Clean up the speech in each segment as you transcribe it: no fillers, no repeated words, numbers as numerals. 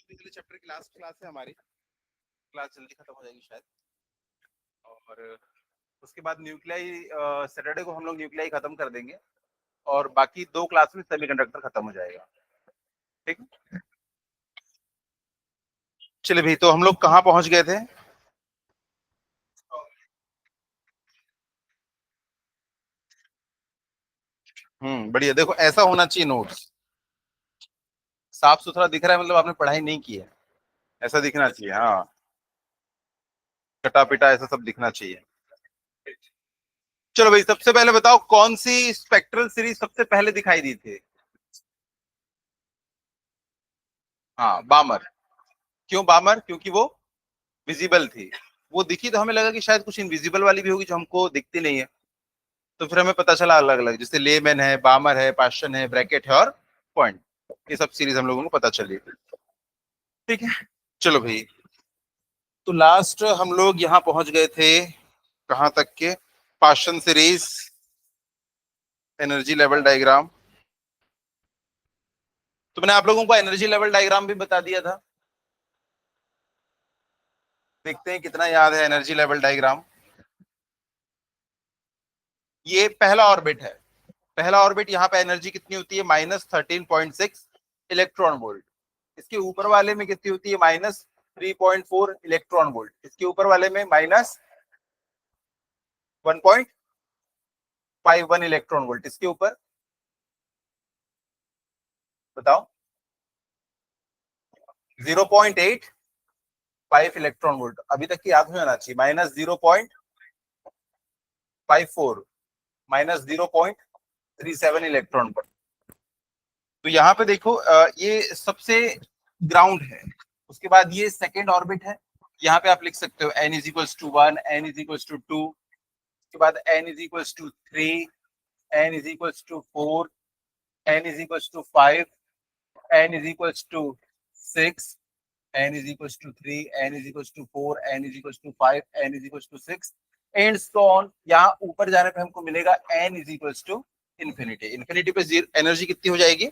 पिछले चैप्टर की last class है हमारी, क्लास जल्दी खत्म हो जाएगी शायद। और उसके बाद न्यूक्लियाई, सैटरडे को हम लोग न्यूक्लियाई खत्म कर देंगे और बाकी 2 क्लास में सेमीकंडक्टर खत्म हो जाएगा। ठीक, चलिए भाई, तो हम लोग कहाँ पहुंच गए थे? बढ़िया। देखो, ऐसा होना चाहिए नोट्स, साफ सुथरा दिख रहा है मतलब आपने पढ़ाई नहीं की है, ऐसा दिखना चाहिए। हाँ, कटा पिटा ऐसा सब दिखना चाहिए। चलो भाई, सबसे पहले बताओ कौन सी स्पेक्ट्रल सीरीज सबसे पहले दिखाई दी थी? हाँ, बामर। क्यों बामर? क्योंकि वो विजिबल थी। वो दिखी तो हमें लगा कि शायद कुछ इनविजिबल वाली भी होगी जो हमको दिखती नहीं है। तो फिर हमें पता चला अलग अलग, जैसे लेमैन है, बामर है, पास्टन है, ब्रैकेट है और पॉइंट। ये सब सीरीज हम लोगों को पता चली। ठीक है, चलो भाई, तो लास्ट हम लोग यहाँ पहुंच गए थे, कहाँ तक के? Paschen series, energy level diagram. तो मैंने आप लोगों को एनर्जी लेवल डायग्राम भी बता दिया था। देखते हैं कितना याद है एनर्जी लेवल डायग्राम। ये पहला ऑर्बिट है। पहला ऑर्बिट, यहाँ पे एनर्जी कितनी होती है? -13.6 इलेक्ट्रॉन वोल्ट। इसके ऊपर वाले में कितनी होती है? -3.4 इलेक्ट्रॉन वोल्ट। इसके ऊपर वाले में -1.51 इलेक्ट्रॉन वोल्ट। इसके ऊपर बताओ। 0.85 इलेक्ट्रॉन वोल्ट। अभी तक की याद हो जाना चाहिए। -0.54, -0.37 इलेक्ट्रॉन वोल्ट। तो यहाँ पे देखो, ये सबसे ग्राउंड है। उसके बाद ये सेकेंड ऑर्बिट है। यहाँ पे आप लिख सकते हो n=1, n=2। उसके बाद n=3, n=4, n=5, n=6, n=3, n=4, n=5, n=6 and so on. यहाँ ऊपर जाने पे हमको मिलेगा n=इंफिनिटी। इंफिनिटी पे एनर्जी कितनी हो जाएगी?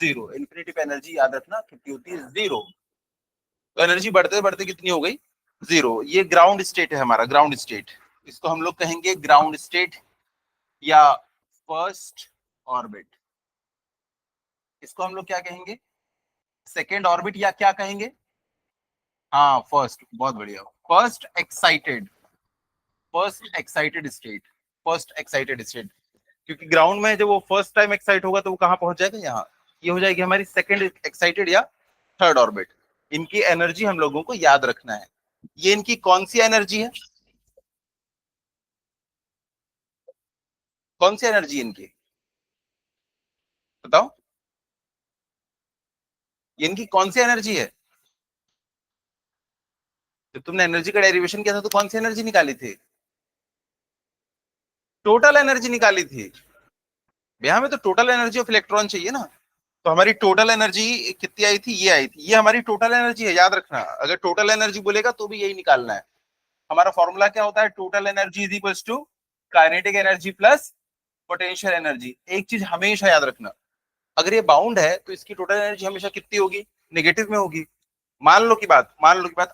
0। इंफिनिटी पे एनर्जी याद रखना कितनी होती है? 0। तो एनर्जी बढ़ते बढ़ते कितनी हो गई? 0। ये ग्राउंड स्टेट है हमारा, ग्राउंड स्टेट। इसको हम लोग कहेंगे ग्राउंड स्टेट या फर्स्ट ऑर्बिट। इसको हम लोग क्या कहेंगे? सेकेंड ऑर्बिट या क्या कहेंगे? हाँ, फर्स्ट। बहुत बढ़िया। First excited, first excited state, first excited state. क्योंकि ग्राउंड में जब वो फर्स्ट टाइम एक्साइट होगा तो वो कहाँ पहुंच जाएगा? यहाँ। ये हो जाएगी हमारी सेकेंड एक्साइटेड या थर्ड ऑर्बिट। इनकी एनर्जी हम लोगों को याद रखना है। ये इनकी कौन सी एनर्जी है? कौन सी एनर्जी इनकी बताओ? ये इनकी कौन सी एनर्जी है? जब तुमने एनर्जी का डेरिवेशन किया था तो कौन सी एनर्जी निकाली थी? टोटल एनर्जी निकाली थी। यहाँ में तो टोटल एनर्जी ऑफ इलेक्ट्रॉन चाहिए ना। तो हमारी टोटल एनर्जी कितनी आई थी? ये आई थी। ये हमारी टोटल एनर्जी है, याद रखना। अगर टोटल एनर्जी बोलेगा तो भी यही निकालना है। हमारा फॉर्मूला क्या होता है? Total energy is equal to kinetic energy plus potential energy. एक चीज हमेशा याद रखना, अगर ये बाउंड है तो इसकी टोटल एनर्जी हमेशा कितनी होगी? नेगेटिव में होगी। मान लो की बात,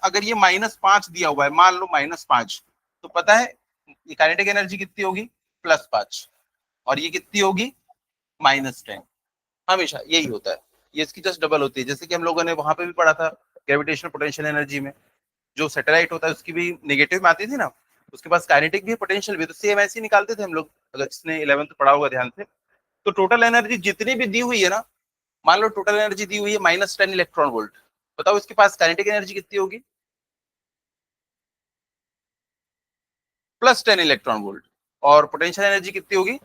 अगर ये -5 दिया हुआ है, मान लो -5, तो पता है ये काइनेटिक एनर्जी कितनी होगी? +5। और ये कितनी होगी? -10। हमेशा यही होता है। ये इसकी जस्ट डबल होती है। जैसे कि हम लोगों ने वहां पे भी पढ़ा था ग्रेविटेशनल पोटेंशियल एनर्जी में, जो सैटेलाइट होता है उसकी भी नेगेटिव में आती थी ना, उसके पास काइनेटिक भी पोटेंशियल भी, तो सेम ऐसे ही निकालते थे हम लोग, अगर जिसने 11th पढ़ा होगा ध्यान से। तो टोटल एनर्जी जितनी भी दी हुई है ना, मान लो टोटल एनर्जी दी हुई है -10 इलेक्ट्रॉन वोल्ट, बताओ इसके पास काइनेटिक एनर्जी कितनी होगी? +10 इलेक्ट्रॉन वोल्ट। और पोटेंशियल एनर्जी कितनी होगी?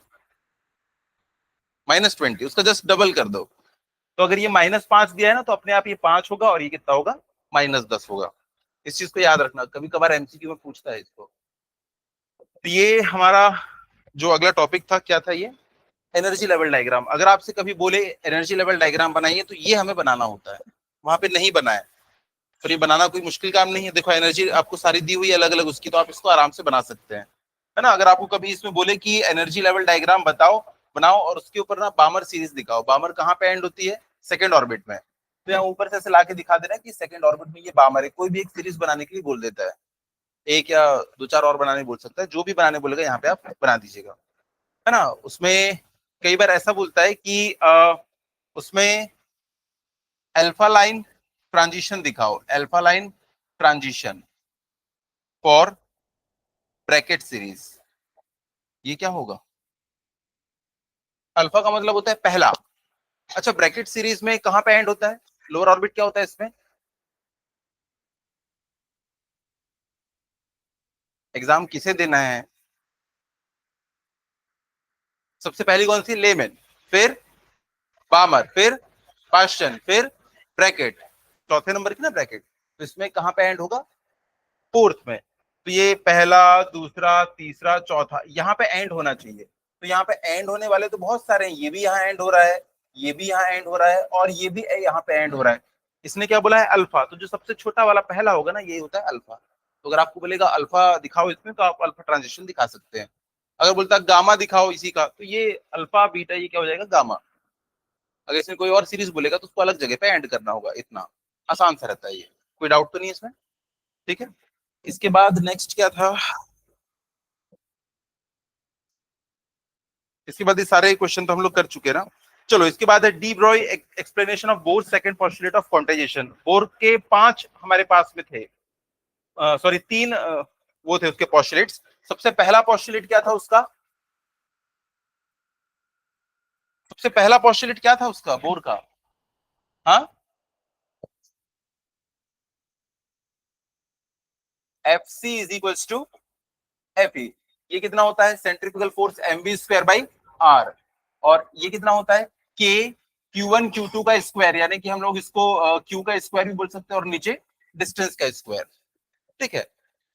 -20। उसका जस्ट डबल कर दो। तो अगर ये -5 दिया है ना, तो अपने आप ये 5 होगा और ये कितना होगा? -10 होगा। इस चीज को याद रखना, कभी कभार एमसीक्यू में पूछता है इसको। तो ये हमारा जो अगला टॉपिक था, क्या था ये? Energy level diagram. अगर आपसे कभी बोले एनर्जी लेवल डायग्राम बनाइए, तो ये हमें बनाना होता है, वहां पे नहीं बनाए। फिर ये बनाना कोई मुश्किल काम नहीं है। देखो एनर्जी आपको सारी दी हुई है अलग अलग उसकी, तो आप इसको आराम से बना सकते हैं, है ना। अगर आपको कभी इसमें बोले कि एनर्जी लेवल डायग्राम बताओ, बनाओ, और उसके ऊपर ना बामर सीरीज दिखाओ, बामर कहाँ पे एंड होती है, सेकंड ऑर्बिट में, तो यहाँ ऊपर से ऐसे ला के दिखा देना कि सेकंड ऑर्बिट में ये बामर है। कोई भी एक सीरीज बनाने के लिए बोल देता है, एक या दो चार और बनाने बोल सकता है, जो भी बनाने बोलेगा यहाँ पे आप बना दीजिएगा, है ना। उसमें कई बार ऐसा बोलता है कि उसमें अल्फा लाइन ट्रांजिशन दिखाओ, alpha line transition for Brackett series. ये क्या होगा? अल्फा का मतलब होता है पहला। अच्छा, ब्रैकेट सीरीज में कहां पे एंड होता है, लोअर ऑर्बिट क्या होता है इसमें? एग्जाम किसे देना है? सबसे पहली कौन सी? लेमन, फिर बामर, फिर पास्चन, फिर ब्रैकेट, चौथे नंबर की ना ब्रैकेट। तो इसमें कहां पे एंड होगा? फोर्थ में। तो ये पहला, दूसरा, तीसरा, चौथा, यहाँ पे एंड होना चाहिए। तो यहाँ पे एंड होने वाले तो बहुत सारे हैं, ये भी यहाँ एंड हो रहा है, ये भी यहाँ एंड हो रहा है, और ये भी यहाँ पे एंड हो रहा है। इसने क्या बोला है? अल्फा। तो जो सबसे छोटा वाला पहला होगा ना, ये होता है अल्फा। तो अगर आपको बोलेगा अल्फा दिखाओ इसमें, तो आप अल्फा ट्रांजिशन दिखा सकते हैं। अगर बोलता है गामा दिखाओ इसी का, तो ये अल्फा बीटा, ये क्या हो जाएगा? गामा। अगर इसमें कोई और सीरीज बोलेगा तो उसको अलग जगह पे एंड करना होगा। इतना आसान सा रहता है ये, कोई डाउट तो नहीं है इसमें? ठीक है। इसके बाद नेक्स्ट क्या था? इसके बाद ये सारे क्वेश्चन तो हम लोग कर चुके हैं ना। चलो, इसके बाद है D Broglie explanation of bore second postulate of quantization. Bore के 5 हमारे पास में थे, सॉरी 3 वो थे उसके पोस्टुलेट्स। सबसे पहला पोस्टुलेट क्या था उसका? सबसे पहला पोस्टुलेट क्या था उसका, बोर का? हाँ, F C is equals to F E. ये कितना होता है? Centrifugal force M B square by R. और ये कितना होता है? K Q one Q two का स्क्वायर, यानी कि हम लोग इसको क्यू का स्क्वायर भी बोल सकते हैं, और नीचे डिस्टेंस का स्क्वायर। ठीक है।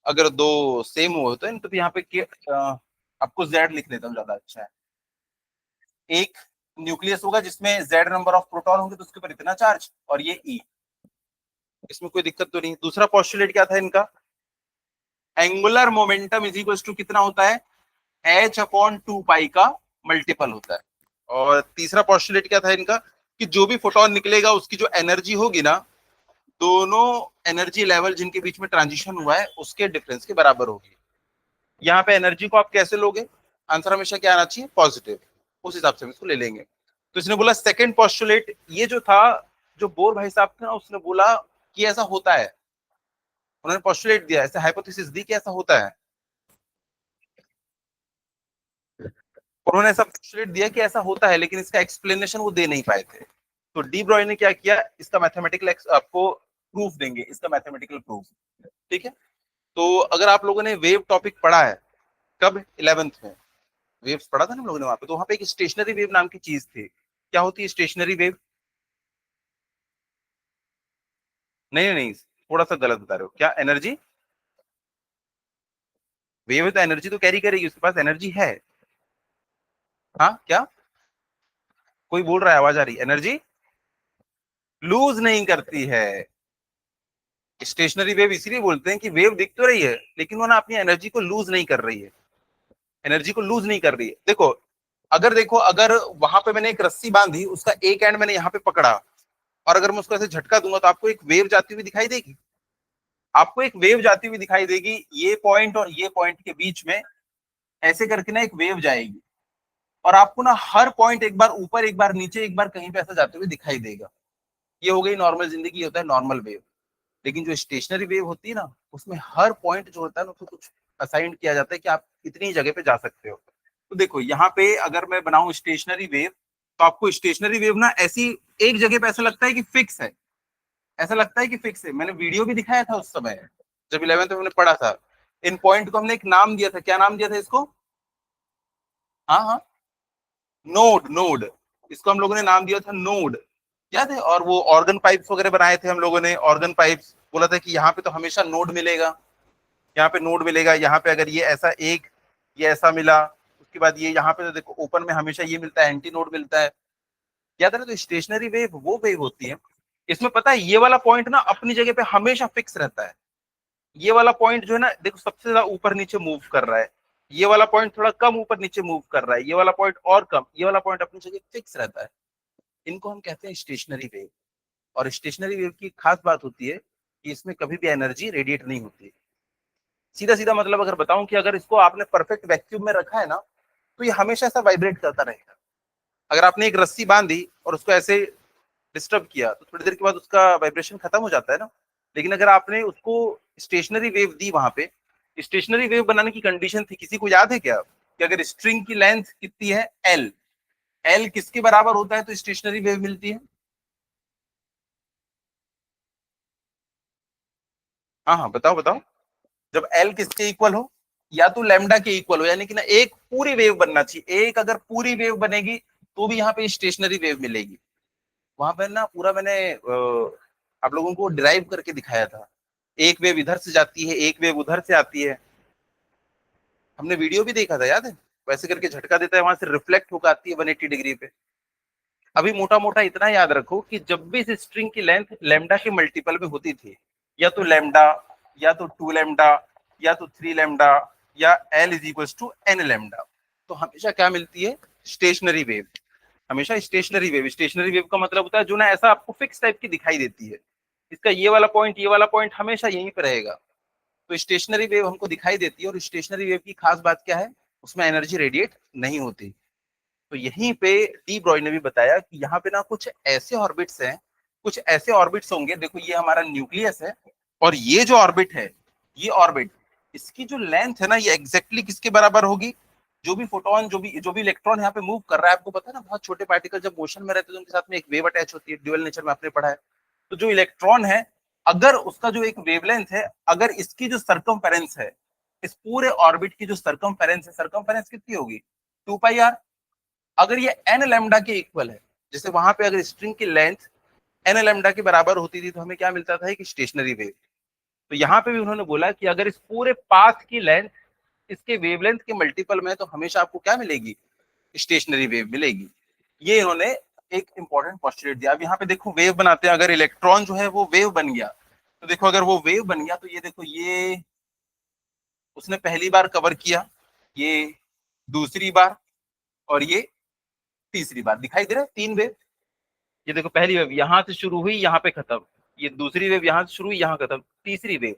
अगर दो सेम हो तो तो यहाँ पे आपको जेड लिख देता हूँ, ज्यादा अच्छा है। एक न्यूक्लियस होगा जिसमें जेड नंबर ऑफ प्रोटॉन होंगे, तो उसके ऊपर इतना चार्ज, और ये ई। इसमें कोई दिक्कत तो नहीं। दूसरा पॉस्टुलेट क्या था इनका? Angular momentum is equal to कितना होता है? एच अपॉन 2 पाई का मल्टीपल होता है। और तीसरा पॉस्टुलेट क्या था इनका? कि जो भी फोटोन निकलेगा उसकी जो एनर्जी होगी ना, दोनों एनर्जी लेवल जिनके बीच में ट्रांजिशन हुआ है उसके डिफरेंस के बराबर होगी। यहाँ पे एनर्जी को आप कैसे लोगे? आंसर हमेशा क्या आना चाहिए? पॉजिटिव। उस हिसाब से हम इसको ले लेंगे। तो इसने बोला सेकंड पॉस्टुलेट, ये जो था, जो बोर भाई साहब थे ना, उसने बोला कि ऐसा होता है। उन्होंने पॉस्टुलेट दिया, ऐसे हाइपोथेसिस दी कि ऐसा होता है। उन्होंने ऐसा पोस्टुलेट दिया कि ऐसा होता है, लेकिन इसका एक्सप्लेनेशन वो दे नहीं पाए थे। तो डी ब्रॉय ने क्या किया? इसका मैथमेटिकल आपको प्रूफ देंगे, इसका मैथमेटिकल प्रूफ। ठीक है। तो अगर आप लोगों ने वेव टॉपिक पढ़ा है, कब? 11th में वेव्स पढ़ा था ना हम लोगों ने वहां पे। तो वहां पे एक स्टेशनरी वेव नाम की चीज थी। क्या होती है स्टेशनरी वेव? नहीं नहीं, थोड़ा सा गलत बता रहे हो। क्या एनर्जी? वेव है तो एनर्जी तो कैरी करेगी, उसके पास एनर्जी है। हाँ क्या? कोई बोल रहा है, आवाज आ रही? एनर्जी लूज नहीं करती है। स्टेशनरी वेव इसीलिए बोलते हैं कि वेव दिख तो रही है, लेकिन वो ना अपनी एनर्जी को लूज नहीं कर रही है। एनर्जी को लूज नहीं कर रही है। देखो, अगर वहां पे मैंने एक रस्सी बांधी, उसका एक एंड मैंने यहाँ पे पकड़ा, और अगर मैं उसको ऐसे झटका दूंगा, तो आपको एक वेव जाती हुई दिखाई देगी। आपको एक वेव जाती हुई दिखाई देगी। ये पॉइंट और ये पॉइंट के बीच में ऐसे करके ना एक वेव जाएगी, और आपको ना हर पॉइंट एक बार ऊपर, एक बार नीचे, एक बार कहीं पे ऐसा जाते हुए दिखाई देगा। ये हो गई नॉर्मल जिंदगी, ये होता है नॉर्मल वेव। लेकिन जो स्टेशनरी वेव होती है ना, उसमें हर पॉइंट जो होता है ना, उसको कुछ असाइन किया जाता है कि आप इतनी जगह पे जा सकते हो। तो देखो यहाँ पे अगर मैं बनाऊं स्टेशनरी वेव, तो आपको स्टेशनरी वेव ना ऐसी एक जगह पे ऐसा लगता है कि फिक्स है, ऐसा लगता है कि फिक्स है। मैंने वीडियो भी दिखाया था उस समय, जब 11th में हमने पढ़ा था। इन पॉइंट को हमने एक नाम दिया था। क्या नाम दिया था इसको? हाँ हाँ, नोड, नोड। इसको हम लोगों ने नाम दिया था नोड, याद है। और वो ऑर्गन पाइप्स वगैरह बनाए थे हम लोगों ने, ऑर्गन पाइप्स। बोला था कि यहाँ पे तो हमेशा नोड मिलेगा, यहाँ पे नोड मिलेगा। यहाँ पे अगर ये ऐसा एक, ये ऐसा मिला, उसके बाद ये यहाँ पे तो देखो ओपन में हमेशा ये मिलता है, एंटी नोड मिलता है। याद है ना। तो स्टेशनरी वेव वो वेव होती है। इसमें पता है ये वाला पॉइंट ना अपनी जगह पे हमेशा फिक्स रहता है। ये वाला पॉइंट जो है ना देखो सबसे ज्यादा ऊपर नीचे मूव कर रहा है, ये वाला पॉइंट थोड़ा कम ऊपर नीचे मूव कर रहा है, ये वाला पॉइंट और कम, ये वाला पॉइंट अपनी जगह फिक्स रहता है। इनको हम कहते हैं स्टेशनरी वेव। और स्टेशनरी वेव की खास बात होती है कि इसमें कभी भी एनर्जी रेडिएट नहीं होती। सीधा सीधा मतलब अगर बताऊं कि अगर इसको आपने परफेक्ट वैक्यूम में रखा है ना तो ये हमेशा ऐसा वाइब्रेट करता रहेगा। अगर आपने एक रस्सी बांधी और उसको ऐसे डिस्टर्ब किया तो थोड़ी देर के बाद उसका वाइब्रेशन खत्म हो जाता है ना। लेकिन अगर आपने उसको स्टेशनरी वेव दी वहां पे, स्टेशनरी वेव बनाने की कंडीशन थी, किसी को याद है क्या कि अगर स्ट्रिंग की लेंथ कितनी है एल, एल किसके बराबर होता है तो स्टेशनरी वेव मिलती है? हाँ हाँ बताओ बताओ। जब एल किसके इक्वल हो, या तो लैम्डा के इक्वल हो, यानी कि ना एक पूरी वेव बनना चाहिए। एक अगर पूरी वेव बनेगी तो भी यहाँ पे स्टेशनरी वेव मिलेगी। वहां पर ना पूरा मैंने आप लोगों को डिराइव करके दिखाया था। एक वेव इधर से जाती है, एक वेव उधर से आती है। हमने वीडियो भी देखा था, याद है? वैसे करके झटका देता है, वहां से रिफ्लेक्ट होकर आती है 180 डिग्री पे। अभी मोटा मोटा इतना याद रखो कि जब भी इस स्ट्रिंग की लेंथ लैम्डा के मल्टीपल में होती थी, या तो लैम्डा, या तो 2 लैम्डा, या तो 3 लैम्डा, या L is equal to N lambda, तो हमेशा क्या मिलती है? Stationary wave. हमेशा स्टेशनरी वेव। स्टेशनरी वेव का मतलब होता है जो ना ऐसा आपको फिक्स टाइप की दिखाई देती है, इसका ये वाला पॉइंट, ये वाला पॉइंट हमेशा यहीं पे रहेगा। तो स्टेशनरी वेव हमको दिखाई देती है। और स्टेशनरी वेव की खास बात क्या है? उसमें एनर्जी रेडिएट नहीं होती। तो यहीं पे डी ब्रॉय ने भी बताया कि यहाँ पे ना कुछ ऐसे ऑर्बिट्स हैं, कुछ ऐसे ऑर्बिट्स होंगे, देखो ये हमारा न्यूक्लियस है, और ये जो ऑर्बिट है, ये ऑर्बिट, इसकी जो लेंथ है ना ये एग्जैक्टली किसके बराबर होगी? जो भी फोटोन, जो भी इलेक्ट्रॉन यहाँ पे मूव कर रहा है, आपको पता है ना बहुत छोटे पार्टिकल जब मोशन में रहते हैं तो उनके साथ में एक वेव अटैच होती है, ड्यूअल नेचर में आपने पढ़ा है। तो जो इलेक्ट्रॉन है, अगर उसका जो एक वेवलेंथ है, अगर इसकी जो सरकमफेरेंस है, इस पूरे ऑर्बिट की जो सरकमफेरेंस है, सरकमफेरेंस कितनी होगी? 2 पाई आर। अगर ये एन लैम्डा के इक्वल है, जैसे वहां पे अगर स्ट्रिंग की लेंथ एन लैम्डा के बराबर होती थी तो हमें क्या मिलता था? एक स्टेशनरी वेव। तो यहाँ पे भी उन्होंने बोला कि अगर इस पूरे पाथ की लेंथ इसके वेवलेंथ के मल्टीपल में है तो हमेशा आपको क्या मिलेगी? स्टेशनरी वेव मिलेगी। ये इन्होंने एक इंपॉर्टेंट पोस्टुलेट दिया। अब यहाँ पे देखो वेव बनाते हैं, अगर इलेक्ट्रॉन जो है वो वेव बन गया, तो देखो अगर वो वेव बन गया तो ये देखो, ये उसने पहली बार कवर किया, ये दूसरी बार, और ये तीसरी बार। दिखाई दे रहा है 3 वेव? ये देखो पहली वेव यहाँ से शुरू हुई, यहाँ पे खत्म, ये दूसरी वेव यहाँ से शुरू हुई, यहाँ खत्म, तीसरी वेव।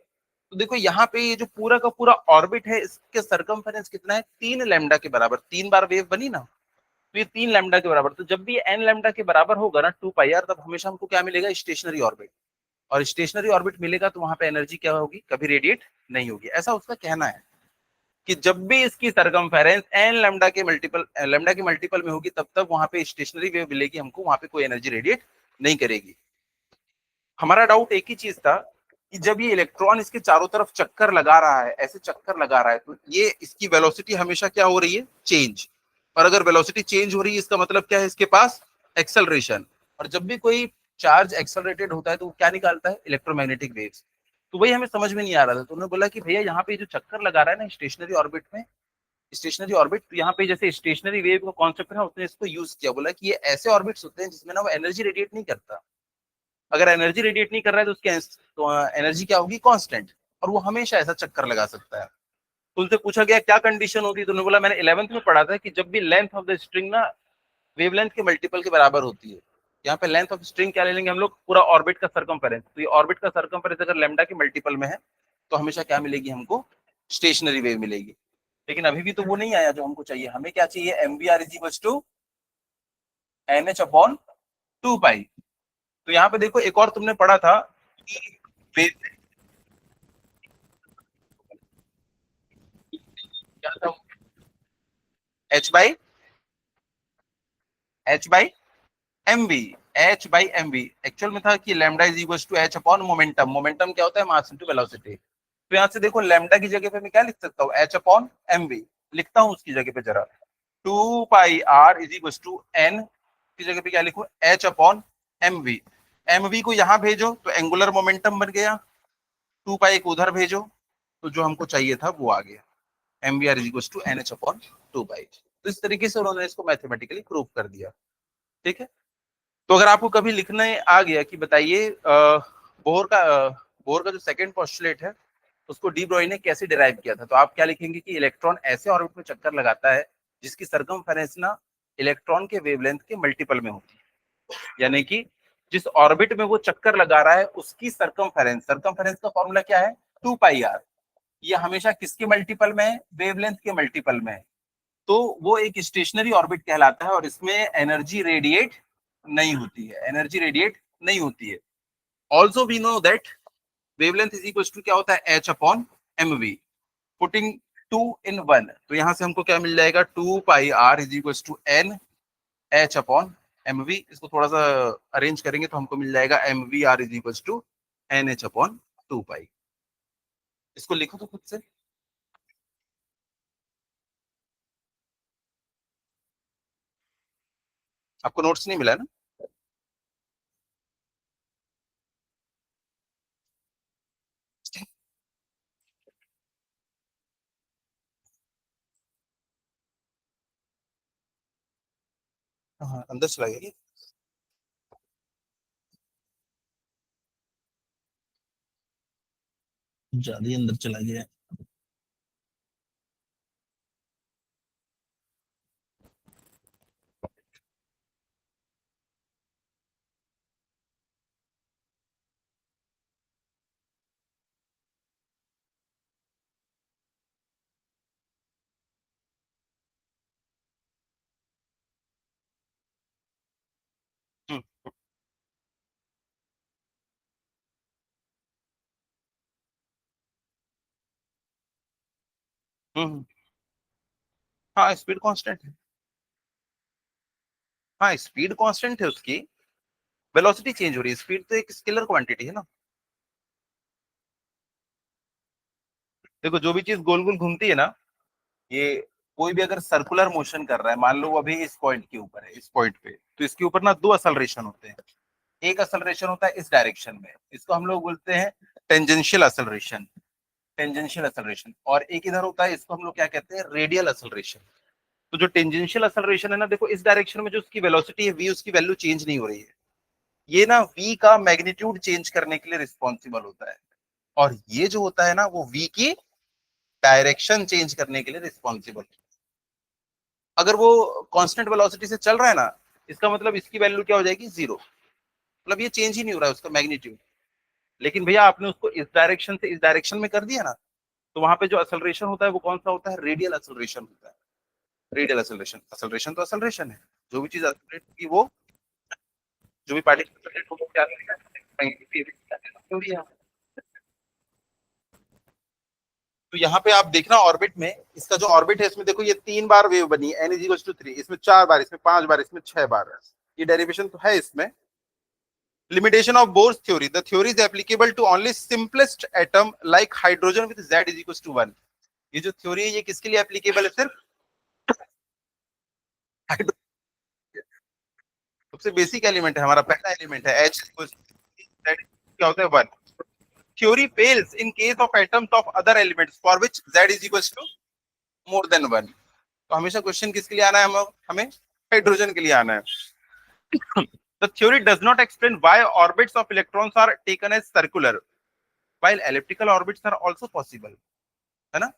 तो देखो यहाँ पे ये जो पूरा का पूरा ऑर्बिट है, इसके सरकमफेरेंस कितना है? 3 लैम्डा के बराबर। 3 बार वेव बनी ना, तो ये 3 लैम्डा के बराबर। तो जब भी एन लैम्डा के बराबर होगा ना 2 पाई आर, तब हमेशा हमको क्या मिलेगा? Stationery orbit. और स्टेशनरी ऑर्बिट मिलेगा तो वहां पे एनर्जी क्या होगी? कभी रेडिएट नहीं होगी, ऐसा उसका कहना है। कि जब भी इसकी सरकमफेरेंस एन लैम्डा के मल्टीपल में होगी, तब तक वहां पे स्टेशनरी वेव मिलेगी हमको, वहां पे कोई एनर्जी रेडिएट नहीं करेगी। हमारा डाउट एक ही चीज था कि जब ये इलेक्ट्रॉन इसके चारों तरफ चक्कर लगा रहा है, ऐसे चक्कर लगा रहा है, तो ये इसकी वेलोसिटी हमेशा क्या हो रही है? चेंज। और अगर वेलोसिटी चेंज हो रही है, इसका मतलब क्या है? इसके पास एक्सेलरेशन। और जब भी कोई चार्ज एक्सेलरेटेड होता है तो वो क्या निकालता है? Electromagnetic waves. तो वही हमें समझ में नहीं आ रहा था, तो उन्होंने बोला कि भैया यहाँ पे जो चक्कर लगा रहा है ना स्टेशनरी ऑर्बिट में, स्टेशनरी ऑर्बिट, तो यहाँ पे जैसे स्टेशनरी वेव का कॉन्सेप्ट है, उसने इसको यूज किया, बोला कि ये ऐसे ऑर्बिट्स होते हैं जिसमें ना वो एनर्जी रेडिएट नहीं करता। अगर एनर्जी रेडिएट नहीं कर रहा है तो उसकी एनर्जी क्या होगी? कांस्टेंट। और वो हमेशा ऐसा चक्कर लगा सकता है। तो उनसे पूछा गया क्या कंडीशन होती है, तो उन्होंने बोला मैंने 11th में पढ़ा था कि जब भी लेंथ ऑफ द स्ट्रिंग ना वेवलेंथ के मल्टीपल के बराबर होती है। यहाँ पे लेंथ ऑफ स्ट्रिंग क्या ले लेंगे हम लोग? पूरा ऑर्बिट का सरकमफेरेंस। तो ये ऑर्बिट का सरकमफेरेंस अगर लैम्डा के मल्टीपल में है तो हमेशा क्या मिलेगी हमको? स्टेशनरी वेव मिलेगी। लेकिन अभी भी तो वो नहीं आया जो हमको चाहिए। हमें क्या चाहिए? M B R is equal to N H upon 2 pi. तो यहाँ पे देखो एक और तुमने पढ़ा था कि क्या था? H by M V. H by M V actual में था कि lambda is equal to H upon momentum. Momentum क्या होता है? Mass into velocity. तो यहाँ से देखो लैम्डा की जगह पे मैं क्या लिख सकता हूँ? एच अपॉन एम वी लिखता हूँ उसकी जगह पे जरा। 2 pi R is equal to N की जगह पे क्या लिखूं? H upon M V. M V को यहाँ भेजो तो एंगुलर मोमेंटम बन गया, 2 पाई को उधर भेजो तो जो हमको चाहिए था वो आ गया। M V R is equal to N H upon 2 pi. तो इस तरीके से उन्होंने इसको मैथमेटिकली प्रूव कर दिया। ठीक है। तो अगर आपको कभी लिखने आ गया कि बताइए बोर का जो सेकंड पोस्टुलेट है उसको डी ब्रॉय ने कैसे डिराइव किया था, तो आप क्या लिखेंगे कि इलेक्ट्रॉन ऐसे ऑर्बिट में चक्कर लगाता है जिसकी सरकमफेरेंस ना इलेक्ट्रॉन के वेवलेंथ के मल्टीपल में होती है। यानी कि जिस ऑर्बिट में वो चक्कर लगा रहा है उसकी सरकमफेरेंस का फॉर्मूला क्या है, 2πr। ये हमेशा किसके मल्टीपल में है, वेवलेंथ के मल्टीपल में है। तो वो एक स्टेशनरी ऑर्बिट कहलाता है और इसमें एनर्जी रेडिएट नहीं होती है, एनर्जी रेडिएट नहीं होती है। Also we know that wavelength is equal to क्या होता है, h upon mv, putting 2 in 1, तो यहां से हमको क्या मिल जाएगा, 2πr is equal to n h upon mv। इसको थोड़ा सा अरेंज करेंगे तो हमको मिल जाएगा mvr is equal to nh upon 2π। इसको लिखो तो खुद से। आपको नोट्स नहीं मिला ना? हाँ, अंदर चला गया। ज्यादा ही अंदर चला गया। हम्म हम्म। हाँ स्पीड कांस्टेंट है। हाँ स्पीड कांस्टेंट है उसकी, वेलोसिटी चेंज हो रही है, स्पीड तो एक स्केलर क्वांटिटी है ना। देखो जो भी चीज गोल गोल घूमती है ना, ये कोई भी अगर सर्कुलर मोशन कर रहा है, मान लो वो अभी इस पॉइंट के ऊपर है, इस पॉइंट पे, तो इसके ऊपर ना दो असलरेशन होते हैं। एक असलरेशन होता है इस डायरेक्शन में, इसको हम लोग बोलते हैं टेंजेंशियल असलरेशन, टेंजेंशियल असलरेशन। और एक इधर होता है, इसको हम लोग क्या कहते हैं, रेडियल असलरेशन। तो जो टेंजेंशियल असलरेशन है ना, देखो इस डायरेक्शन में जो उसकी वेलोसिटी है v, उसकी वैल्यू चेंज नहीं हो रही है। ये ना v का मैग्नीट्यूड चेंज करने के लिए रिस्पॉन्सिबल होता है। और ये जो होता है ना, वो v की डायरेक्शन चेंज करने के लिए रिस्पॉन्सिबल। अगर वो कांस्टेंट वेलोसिटी से चल रहा है ना, इसका मतलब इसकी वैल्यू क्या हो जाएगी, जीरो। मतलब ये चेंज ही नहीं हो रहा है उसका मैग्नीट्यूड। लेकिन भैया आपने उसको इस डायरेक्शन से इस डायरेक्शन में कर दिया ना, तो वहां पे जो असलरेशन होता है वो कौन सा होता है, रेडियल असलरेशन होता है। रेडियल असलरेशन, असलरेशन तो असलरेशन है। जो भी चीज असलरेट होगी वो, जो भी पार्टिकल होगा क्या करेगा। तो यहाँ पे आप देखना ऑर्बिट में, इसका जो ऑर्बिट है इसमें देखो ये 3 बार वेव बनी है, n इज टू 3, इसमें 4 बार, इसमें 5 बार, इसमें 6 बार। ये डेरिवेशन तो है इसमें। Limitation of Bohr's theory. The theory is applicable to only simplest atom like hydrogen with Z is equals to 1. ये जो थ्योरी है ये किसके लिए एप्लीकेबल है, सिर्फ सबसे बेसिक एलिमेंट है, हमारा पहला एलिमेंट है H क्या होता है 1। Theory fails in case of atoms of other elements for which Z is equal to more than 1। तो हमेशा क्वेश्चन किसके लिए आना है, हमें हाइड्रोजन के लिए आना है। The theory does not explain why orbits of electrons are taken as circular while elliptical orbits are also possible, है ना।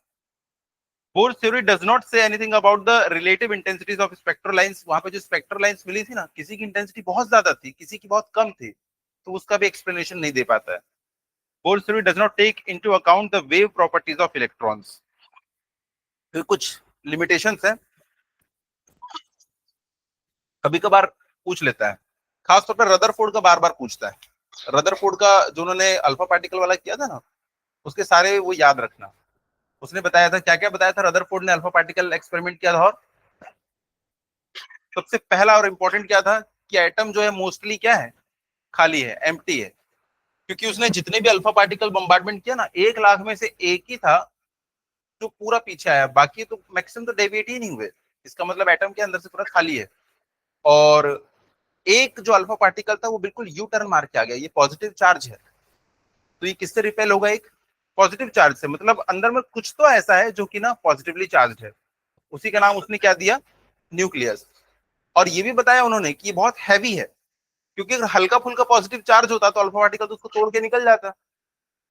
Bohr's theory does not say anything about the relative intensities of spectral lines। वहां पे जो spectral lines मिली थी ना, किसी की intensity बहुत ज्यादा थी, किसी की बहुत कम थी, तो उसका भी एक्सप्लेनेशन नहीं दे पाता है। Bohr's theory does not take into account the wave properties of electrons। फिर कुछ लिमिटेशंस है, कभी कभार पूछ लेता है, खासतौर पर रदरफोर्ड का बार बार पूछता है। रदरफोर्ड का जो उन्होंने अल्फा पार्टिकल वाला किया था ना, उसके सारे वो याद रखना। उसने बताया था, क्या क्या बताया था रदरफोर्ड ने, अल्फा पार्टिकल एक्सपेरिमेंट किया था, और सबसे पहला और इंपॉर्टेंट क्या था कि एटम जो है मोस्टली क्या है, खाली है, एम्प्टी है। क्योंकि उसने जितने भी अल्फा पार्टिकल बम्बार्डमेंट किया ना, 1 लाख में से एक ही था जो पूरा पीछे आया, बाकी तो मैक्सिमम तो डेविएट ही नहीं हुए। इसका मतलब एटम के अंदर से पूरा खाली है। और एक जो अल्फा पार्टिकल था वो बिल्कुल यू टर्न मार के आ गया, ये पॉजिटिव चार्ज है। तो ये किससे रिपेल होगा, एक पॉजिटिव चार्ज से। मतलब अंदर में कुछ तो ऐसा है जो कि ना पॉजिटिवली चार्ज है, उसी का नाम उसने क्या दिया, न्यूक्लियस। और ये भी बताया उन्होंने कि ये बहुत हैवी है, क्योंकि अगर हल्का फुल्का पॉजिटिव चार्ज होता तो अल्फा पार्टिकल तो उसको तोड़ के निकल जाता,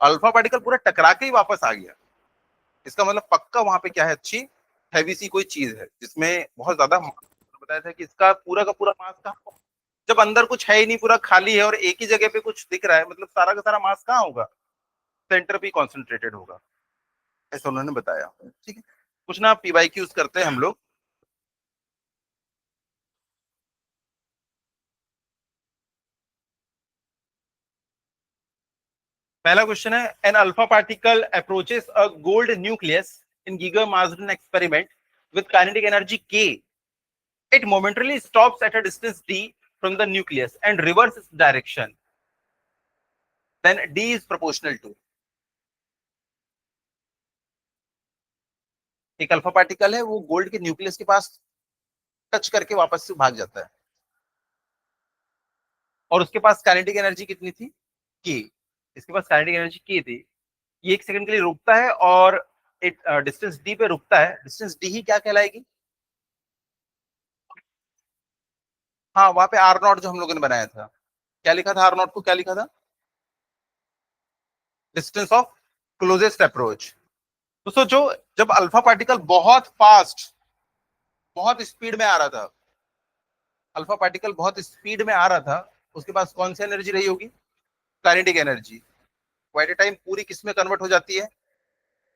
अल्फा पार्टिकल पूरा टकरा के ही वापस आ गया। इसका मतलब पक्का वहां पे क्या है, अच्छी हैवी सी कोई चीज है जिसमें बहुत ज्यादा बताया था कि इसका पूरा का पूरा मास कहाँ, जब अंदर कुछ है ही नहीं, पूरा खाली है और एक ही जगह पे कुछ दिख रहा है, मतलब सारा का सारा मास कहाँ होगा, सेंटर पे कॉन्सेंट्रेटेड होगा, ऐसा उन्होंने बताया। ठीक है, कुछ ना पीवाईक्यूज करते हैं हम लोग। पहला क्वेश्चन है, an alpha particle approaches a gold nucleus in Geiger Marsden experiment with kinetic energy K, it momentarily stops at a distance d from the nucleus and reverses its direction, then d is proportional to। एक alpha particle है, वो gold के nucleus के पास touch करके वापस से भाग जाता है, और उसके पास काइनेटिक एनर्जी कितनी थी, के। इसके पास काइनेटिक एनर्जी के थी, ये 1 सेकंड के लिए रुकता है और एक डिस्टेंस डी पे रुकता है, डिस्टेंस डी ही क्या कहलाएगी, हाँ वहां पे आर नॉट जो हम लोगों ने बनाया था, क्या लिखा था आर नॉट को, क्या लिखा था, डिस्टेंस ऑफ क्लोजेस्ट अप्रोच। तो सोचो, जब अल्फा पार्टिकल बहुत फास्ट, बहुत स्पीड में आ रहा था, अल्फा पार्टिकल बहुत स्पीड में आ रहा था, उसके पास कौन सी एनर्जी रही होगी, काइनेटिक एनर्जी, वो एट ए टाइम पूरी किस में कन्वर्ट हो जाती है,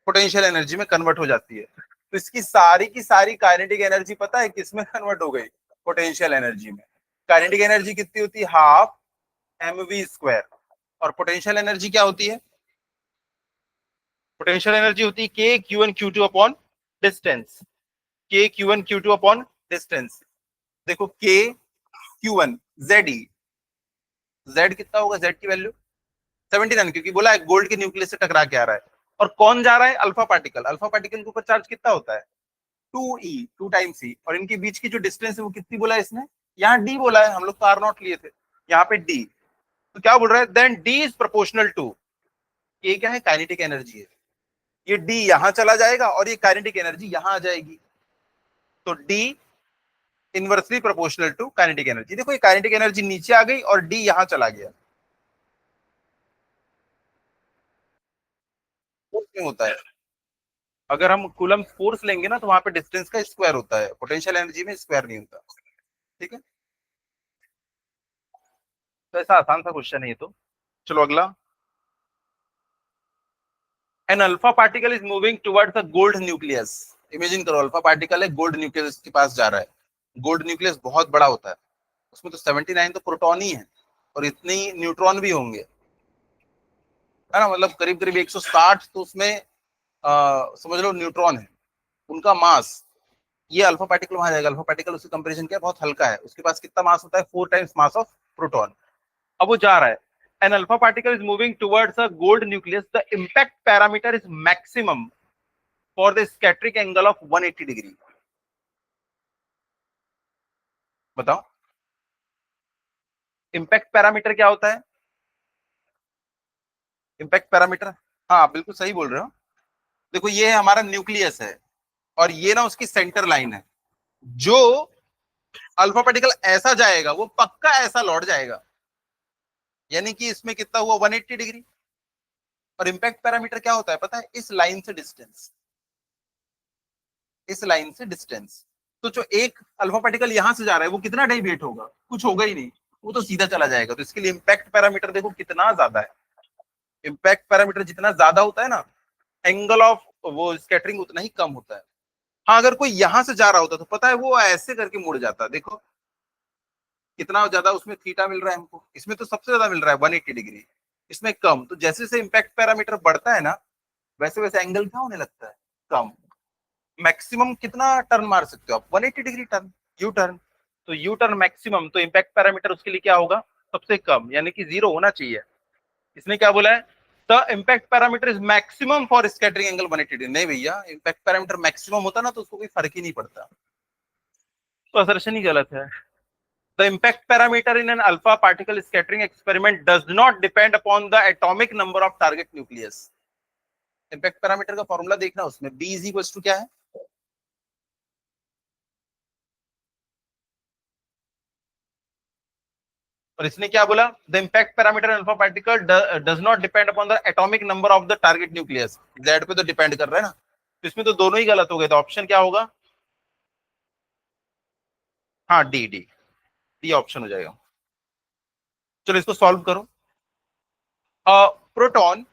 पोटेंशियल एनर्जी में कन्वर्ट हो जाती है। तो इसकी सारी की सारी काइनेटिक एनर्जी पता है किस में कन्वर्ट हो गई, पोटेंशियल एनर्जी में। काइनेटिक एनर्जी कितनी होती है, हाफ एम वी स्क्वायर, और पोटेंशियल एनर्जी क्या होती है, पोटेंशियल एनर्जी होती है K Q one Q two upon distance, K Q one Q two upon distance. देखो K Q one Z E, Z कितना होगा, जेड की वैल्यू 79, क्योंकि बोला है गोल्ड के न्यूक्लियस से टकरा के आ रहा है, और कौन जा रहा है, अल्फा पार्टिकल, अल्फा पार्टिकल के ऊपर चार्ज कितना होता है, 2e, 2 टाइम्स ई, और इनके बीच की जो डिस्टेंस है वो कितनी बोला है इसने, यहाँ डी बोला है, हम लोग तो आर नॉट लिए थे, यहाँ पे डी। तो क्या बोल रहा है, then D is proportional to, ये क्या है, काइनेटिक एनर्जी है, ये डी यहां चला जाएगा और ये काइनेटिक एनर्जी यहां आ जाएगी, तो D inversely proportional to kinetic energy. देखो ये काइनेटिक एनर्जी नीचे आ गई और डी यहां चला गया, क्यों होता है, अगर हम कूलम फोर्स लेंगे ना तो वहां पे डिस्टेंस का स्क्वायर होता है, पोटेंशियल एनर्जी में स्क्वायर नहीं होता। ठीक है, तो ऐसा आसान सा क्वेश्चन है ये तो। चलो अगला, an alpha particle is moving towards a gold nucleus. Imagine करो अल्फा पार्टिकल है, गोल्ड न्यूक्लियस के पास जा रहा है, गोल्ड न्यूक्लियस बहुत बड़ा होता है, उसमें तो 79 तो प्रोटॉन ही है, और इतने ही न्यूट्रॉन भी होंगे, है ना, मतलब करीब करीब 160 तो उसमें समझ लो न्यूट्रॉन है, उनका मास, ये अल्फा पार्टिकल वहां जाएगा, अल्फा पार्टिकल उसकी कंपेरिजन क्या बहुत हल्का है, उसके पास कितना मास होता है, 4 टाइम्स मास ऑफ प्रोटॉन। अब वो जा रहा है, an alpha particle is moving towards a gold nucleus, the impact parameter is maximum for the scattering angle of 180 degree. बताओ इम्पैक्ट पैरामीटर क्या होता है, इम्पैक्ट पैरामीटर, हाँ बिल्कुल सही बोल रहे हो। देखो ये हमारा न्यूक्लियस है, और ये ना उसकी सेंटर लाइन है, जो अल्फा पार्टिकल ऐसा जाएगा वो पक्का ऐसा लौट जाएगा, यानी कि इसमें कितना हुआ, 180 डिग्री। और इम्पैक्ट पैरामीटर क्या होता है पता है, इस लाइन से डिस्टेंस, इस लाइन से डिस्टेंस। तो जो एक अल्फा पार्टिकल यहां से जा रहा है वो कितना डेविएट होगा, कुछ होगा ही नहीं, वो तो सीधा चला जाएगा। तो इसके लिए इम्पैक्ट पैरामीटर देखो कितना ज्यादा है, इम्पैक्ट पैरामीटर जितना ज्यादा होता है ना, एंगल ऑफ वो स्कैटरिंग उतना ही कम होता है। हाँ अगर कोई यहां से जा रहा होता तो पता है वो ऐसे करके मुड़ जाता, देखो कितना ज्यादा उसमें थीटा मिल रहा है हमको, इसमें तो सबसे ज्यादा मिल रहा है 180 डिग्री, इसमें कम। तो जैसे जैसे इम्पैक्ट पैरामीटर बढ़ता है ना, वैसे वैसे एंगल क्या होने लगता है, कम। मैक्सिमम कितना टर्न मार सकते हो आप, 180 डिग्री टर्न, यू टर्न। तो यू टर्न मैक्सिमम, तो इम्पैक्ट पैरामीटर उसके लिए क्या होगा, सबसे कम, यानी कि 0 होना चाहिए। इसने क्या बोला है, the impact parameter is maximum for scattering angle 180 degree. नहीं भैया, इम्पैक्ट पैरामीटर मैक्सिमम होता ना तो उसको कोई फर्क ही नहीं पड़ता, तो असर्शन ही गलत है। The impact parameter in an alpha particle scattering experiment does not depend upon the atomic number of target nucleus। Impact parameter का फॉर्मूला देखना, उसमें B इज इक्वल टू क्या है, और इसने क्या बोला, the impact parameter alpha particle does not depend upon the atomic number of the target nucleus. Z पे तो डिपेंड कर रहा है ना, तो इसमें तो दोनों ही गलत हो गए, तो ऑप्शन क्या होगा? हाँ, डी डी डी ऑप्शन हो जाएगा। चलो इसको सॉल्व करो। Proton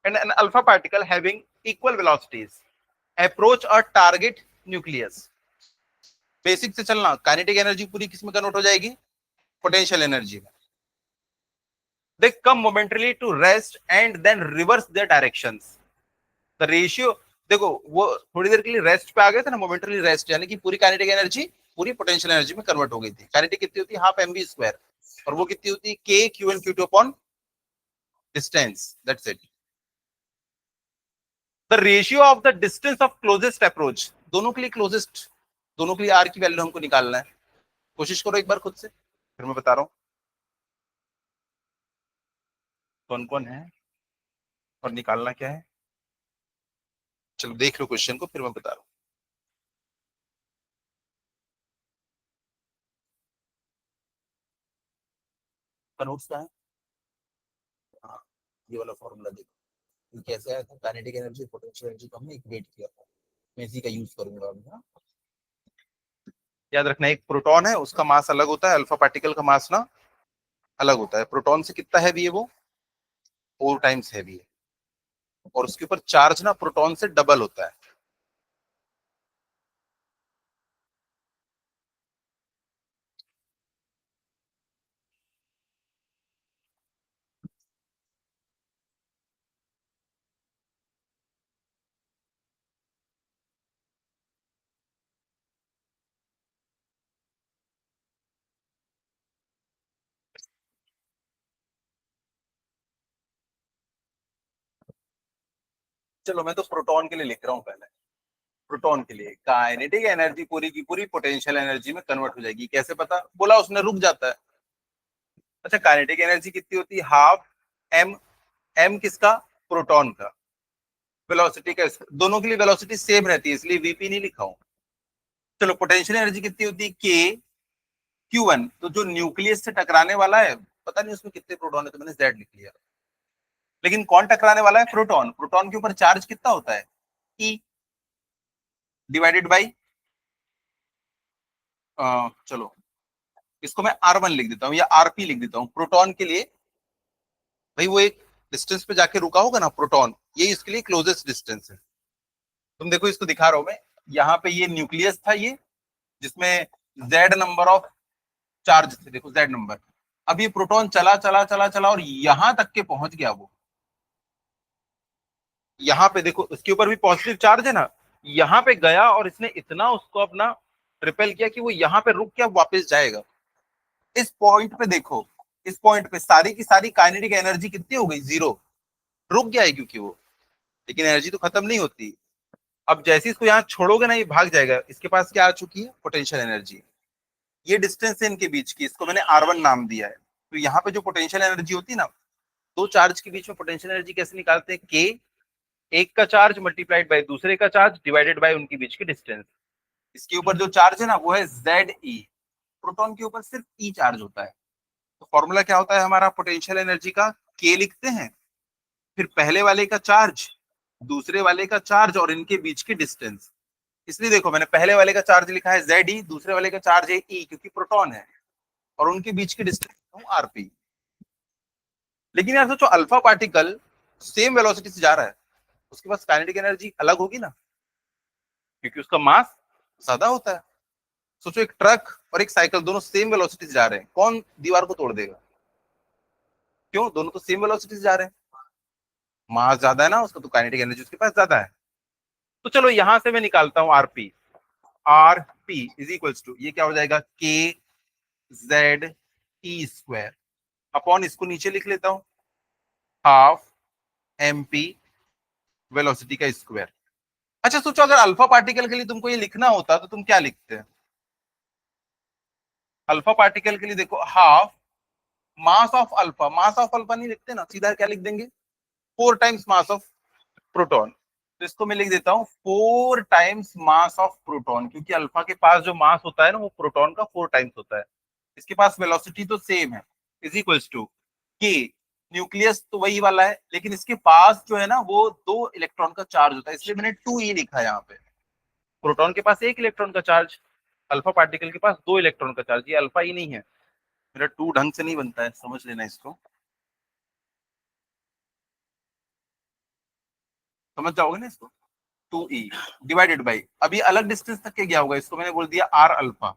and an alpha particle having equal velocities approach a target nucleus. Basic से चलना, काइनेटिक एनर्जी पूरी किस में कन्वर्ट हो जाएगी? पोटेंशियल एनर्जी में। They come momentarily to rest and then reverse their directions. The ratio, देखो वो थोड़ी देर के लिए रेस्ट पे आ गए थे ना, मोमेंटरी रेस्ट, यानी कि पूरी काइनेटिक एनर्जी पूरी पोटेंशियल एनर्जी में कन्वर्ट हो गई थी। काइनेटिक कितनी होती है? हाफ एम वी स्क्वायर, और वो कितनी होती है? K Q N Q two upon distance, that's it. The ratio of the distance of closest approach, दोनों के लिए क्लोजेस्ट, दोनों के लिए आर की वैल्यू हमको निकालना है। कोशिश करो एक बार खुद से, फिर मैं बता रहा हूँ कौन कौन है और निकालना क्या है। चलो देख लो क्वेश्चन को, फिर मैं बता रहा हूँ। नोट्स का है, हाँ, ये वाला फॉर्मूला देखो, ये कैसे आया था? काइनेटिक एनर्जी पोटेंशियल एनर्जी को हमने इक्वेट किया था, मैं इसी का यूज करूंगा अभी। हाँ, याद रखना, एक प्रोटॉन है उसका मास अलग होता है, अल्फा पार्टिकल का मास ना अलग होता है। प्रोटॉन से कितना हैवी है? वो 4 टाइम्स हैवी है, और उसके ऊपर चार्ज ना प्रोटॉन से डबल होता है। चलो मैं तो प्रोटॉन के लिए लिख रहा हूँ पहले। प्रोटॉन के लिए काइनेटिक एनर्जी पूरी की पूरी पोटेंशियल एनर्जी में कन्वर्ट हो जाएगी। कैसे पता? बोला उसने, रुक जाता है। अच्छा, काइनेटिक एनर्जी कितनी होती है? Half M. एम किसका? प्रोटॉन का। वेलोसिटी का, दोनों के लिए वेलोसिटी सेम रहती है, इसलिए वीपी नहीं लिखा हूं। चलो, पोटेंशियल एनर्जी कितनी होती है? K Q one. तो जो न्यूक्लियस से टकराने वाला है, पता नहीं उसमें कितने प्रोटॉन है, तो मैंने जेड लिख लिया। लेकिन कौन टकराने वाला है? प्रोटॉन। प्रोटॉन के ऊपर चार्ज कितना होता है? ई डिवाइडेड बाई, चलो इसको मैं R1 लिख देता हूँ या RP लिख देता हूँ प्रोटॉन के लिए। भाई वो एक डिस्टेंस पे जाके रुका होगा ना प्रोटॉन, ये इसके लिए क्लोजेस्ट डिस्टेंस है। तुम देखो, इसको दिखा रहा हूं मैं, यहाँ पे ये न्यूक्लियस था, ये जिसमें जेड नंबर ऑफ चार्ज थे, देखो जेड नंबर। अब ये प्रोटॉन चला चला चला चला और यहां तक के पहुंच गया वो। यहाँ पे देखो, उसके ऊपर भी पॉजिटिव चार्ज है ना, यहाँ पे गया और इसने इतना उसको अपना रिपेल किया कि वो यहाँ पे रुक के अब वापस जाएगा। इस पॉइंट पे देखो, इस पॉइंट पे सारी की सारी काइनेटिक एनर्जी कितनी हो गई? 0। रुक गया है क्योंकि वो, लेकिन एनर्जी तो खत्म नहीं होती। अब जैसे इसको यहाँ छोड़ोगे ना, ये भाग जाएगा। इसके पास क्या आ चुकी है? Potential energy. ये डिस्टेंस है इनके बीच की, इसको मैंने R1 नाम दिया है। तो यहाँ पे जो पोटेंशियल एनर्जी होती है ना, दो चार्ज के बीच में पोटेंशियल एनर्जी कैसे निकालते हैं? के, एक का चार्ज मल्टीप्लाइड बाय दूसरे का चार्ज डिवाइडेड बाय उनके बीच की डिस्टेंस। इसके ऊपर जो चार्ज है ना, वो है जेड ई। प्रोटॉन के ऊपर सिर्फ ई चार्ज होता है। तो फॉर्मूला क्या होता है हमारा पोटेंशियल एनर्जी का? के लिखते हैं, फिर पहले वाले का चार्ज, दूसरे वाले का चार्ज और इनके बीच की डिस्टेंस। इसलिए देखो, मैंने पहले वाले का चार्ज लिखा है जेड ई, दूसरे वाले का चार्ज है ई, क्योंकि प्रोटॉन है, और उनके बीच की डिस्टेंस आरपी। लेकिन यार सोचो, अल्फा पार्टिकल सेम वेलोसिटी से जा रहा है, उसके पास काइनेटिक एनर्जी अलग होगी ना, क्योंकि उसका मास ज्यादा होता है। सोचो, एक ट्रक और एक साइकिल दोनों सेम वेलोसिटी से जा रहे हैं, कौन दीवार को तोड़ देगा? क्यों? दोनों तो सेम वेलोसिटी से जा रहे हैं, मास ज्यादा है ना उसका, तो काइनेटिक एनर्जी उसके पास ज्यादा है। तो चलो यहां से मैं निकालता हूं RP. RP is equals to, ये क्या हो जाएगा? के जेड ई स्क्वायर अपॉन, इसको नीचे लिख लेता हूं, हाफ एम पी वेलोसिटी का स्क्वायर। अच्छा सोचो, अगर अल्फा पार्टिकल के लिए तुमको ये लिखना होता तो तुम क्या लिखते हैं? अल्फा पार्टिकल के लिए देखो, half mass of alpha, mass of alpha नहीं लिखते ना, सीधा क्या लिख देंगे? 4 टाइम्स मास ऑफ प्रोटॉन। तो इसको मैं लिख देता हूं 4 टाइम्स मास ऑफ प्रोटॉन, क्योंकि अल्फा के पास जो मास होता है ना, वो प्रोटॉन का 4 टाइम्स होता है। इसके पास वेलोसिटी तो सेम है, इज इक्वल्स टू के, न्यूक्लियस तो वही वाला है, लेकिन इसके पास जो है ना वो 2 इलेक्ट्रॉन का चार्ज होता है, इसलिए मैंने 2e लिखा है यहाँ पे। प्रोटॉन के पास 1 इलेक्ट्रॉन का चार्ज, अल्फा पार्टिकल के पास 2 इलेक्ट्रॉन का चार्ज, ये अल्फा ही नहीं है। मेरा 2 ढंग से नहीं बनता है, समझ लेना इसको, समझ जाओगे ना इसको। 2e डिवाइडेड बाई, अभी अलग डिस्टेंस तक के गया होगा, इसको मैंने बोल दिया आर अल्फा।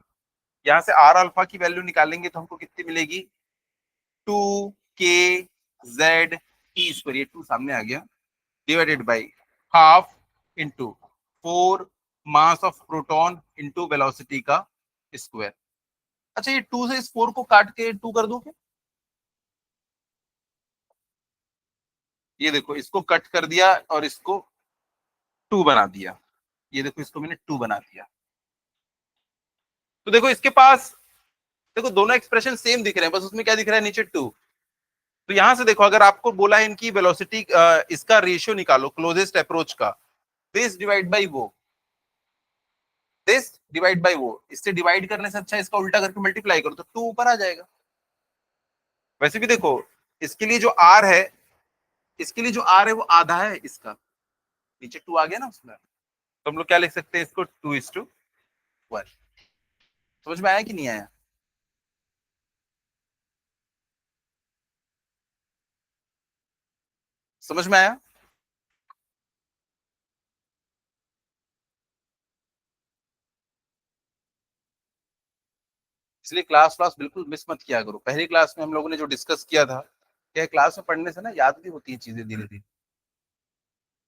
यहाँ से आर अल्फा की वैल्यू निकालेंगे तो हमको कितनी मिलेगी, 2 k z e², ये 2 सामने आ गया, divided by half into 4 mass of proton into velocity का स्क्वायर। अच्छा, ये 2 से इस 4 को काट के 2 कर दो क्या? ये देखो, इसको कट कर दिया और इसको 2 बना दिया, ये देखो इसको मैंने 2 बना दिया। तो देखो इसके पास, देखो दोनों एक्सप्रेशन सेम दिख रहे हैं, बस उसमें क्या दिख रहा है, नीचे 2। तो यहां से देखो, अगर आपको बोला है इनकी वेलोसिटी, इसका रेशियो निकालो क्लोजेस्ट अप्रोच का, दिस डिवाइड बाई वो, दिस डिवाइड बाई वो, इससे डिवाइड करने से अच्छा इसका उल्टा करके मल्टीप्लाई करो तो 2 ऊपर आ जाएगा। वैसे भी देखो, इसके लिए जो आर है, इसके लिए जो आर है वो आधा है इसका, नीचे 2 आ गया ना उसमें, तो हम लोग क्या लिख सकते हैं इसको, 2:1। समझ में आया कि नहीं आया? समझ में आया? इसलिए क्लास क्लास बिल्कुल मिस मत किया करो। पहली क्लास में हम लोगों ने जो डिस्कस किया था, क्या क्लास में पढ़ने से ना याद भी होती है चीजें धीरे धीरे।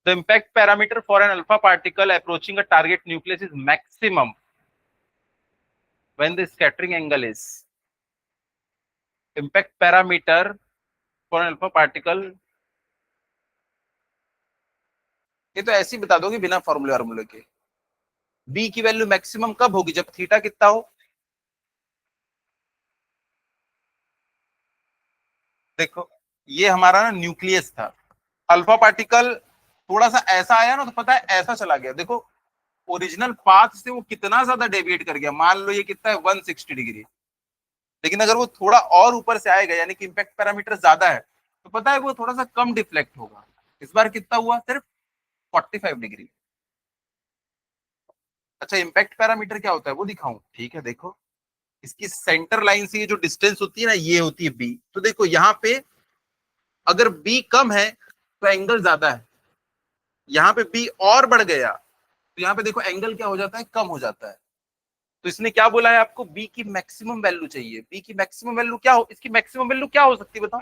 The impact parameter for an alpha particle approaching a target nucleus is maximum when the scattering angle is, impact parameter for an alpha particle, ये तो ऐसे ही बता दोगे बिना फॉर्मूले वार्मूले के। बी की वैल्यू मैक्सिमम कब होगी, जब थीटा कितना हो। देखो, ये हमारा ना न्यूक्लियस था, अल्फा पार्टिकल थोड़ा सा ऐसा आया ना तो पता है ऐसा चला गया, देखो ओरिजिनल पाथ से वो कितना ज्यादा डेविएट कर गया, मान लो ये कितना है 160 डिग्री, लेकिन अगर वो थोड़ा और ऊपर से आएगा, यानी कि इम्पैक्ट पैरामीटर ज्यादा है, तो पता है वो थोड़ा सा कम डिफ्लेक्ट होगा। इस बार कितना हुआ, सिर्फ 45 डिग्री। अच्छा, इम्पैक्ट पैरामीटर क्या होता है वो दिखाऊं, ठीक है देखो, इसकी सेंटर लाइन से ये जो डिस्टेंस होती है ना, ये होती है बी। तो देखो यहाँ पे अगर बी कम है तो एंगल ज्यादा है, यहाँ पे बी और बढ़ गया तो यहाँ पे देखो एंगल क्या हो जाता है, कम हो जाता है। तो इसने क्या बोला है आपको, बी की मैक्सिमम वैल्यू चाहिए। बी की मैक्सिमम वैल्यू क्या हो, इसकी मैक्सिमम वैल्यू क्या हो सकती है बताओ,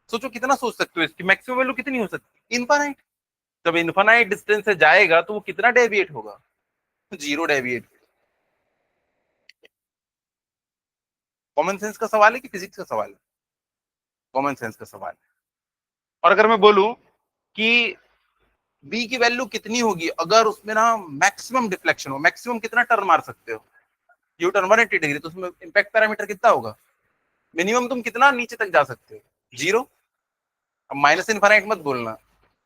सोचो कितना सोच सकते हो, इसकी मैक्सिमम वैल्यू कितनी हो सकती है, इनफाइनाइट। जब इनफाइनाइट डिस्टेंस से जाएगा तो वो कितना डेविएट होगा, 0 डेविएट। कॉमन सेंस का सवाल है कि फिजिक्स का सवाल है? कॉमन सेंस का सवाल है। और अगर मैं बोलूं कि बी की वैल्यू कितनी होगी अगर उसमें ना मैक्सिमम डिफ्लेक्शन हो, मैक्सिमम कितना टर्न मार सकते हो, यू टर्न 180 डिग्री, तो उसमें इम्पैक्ट पैरामीटर कितना होगा, मिनिमम तुम कितना नीचे तक जा सकते हो, 0। अब माइनस इन्फानाइट मत बोलना,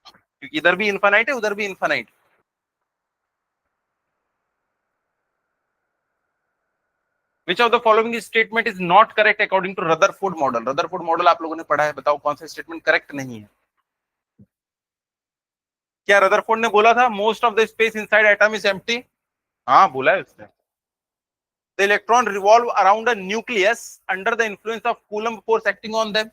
क्योंकि इधर भी इन्फानाइट है उधर भी infinite. Which of the following statement is not correct according to Rutherford model. Rutherford model आप लोगों ने पढ़ा है, बताओ कौन सा स्टेटमेंट करेक्ट नहीं है। क्या रदरफोर्ड ने बोला था most of the space inside atom is empty? हाँ बोला है उसने। The electron revolve around a nucleus under the influence of coulomb force acting on them.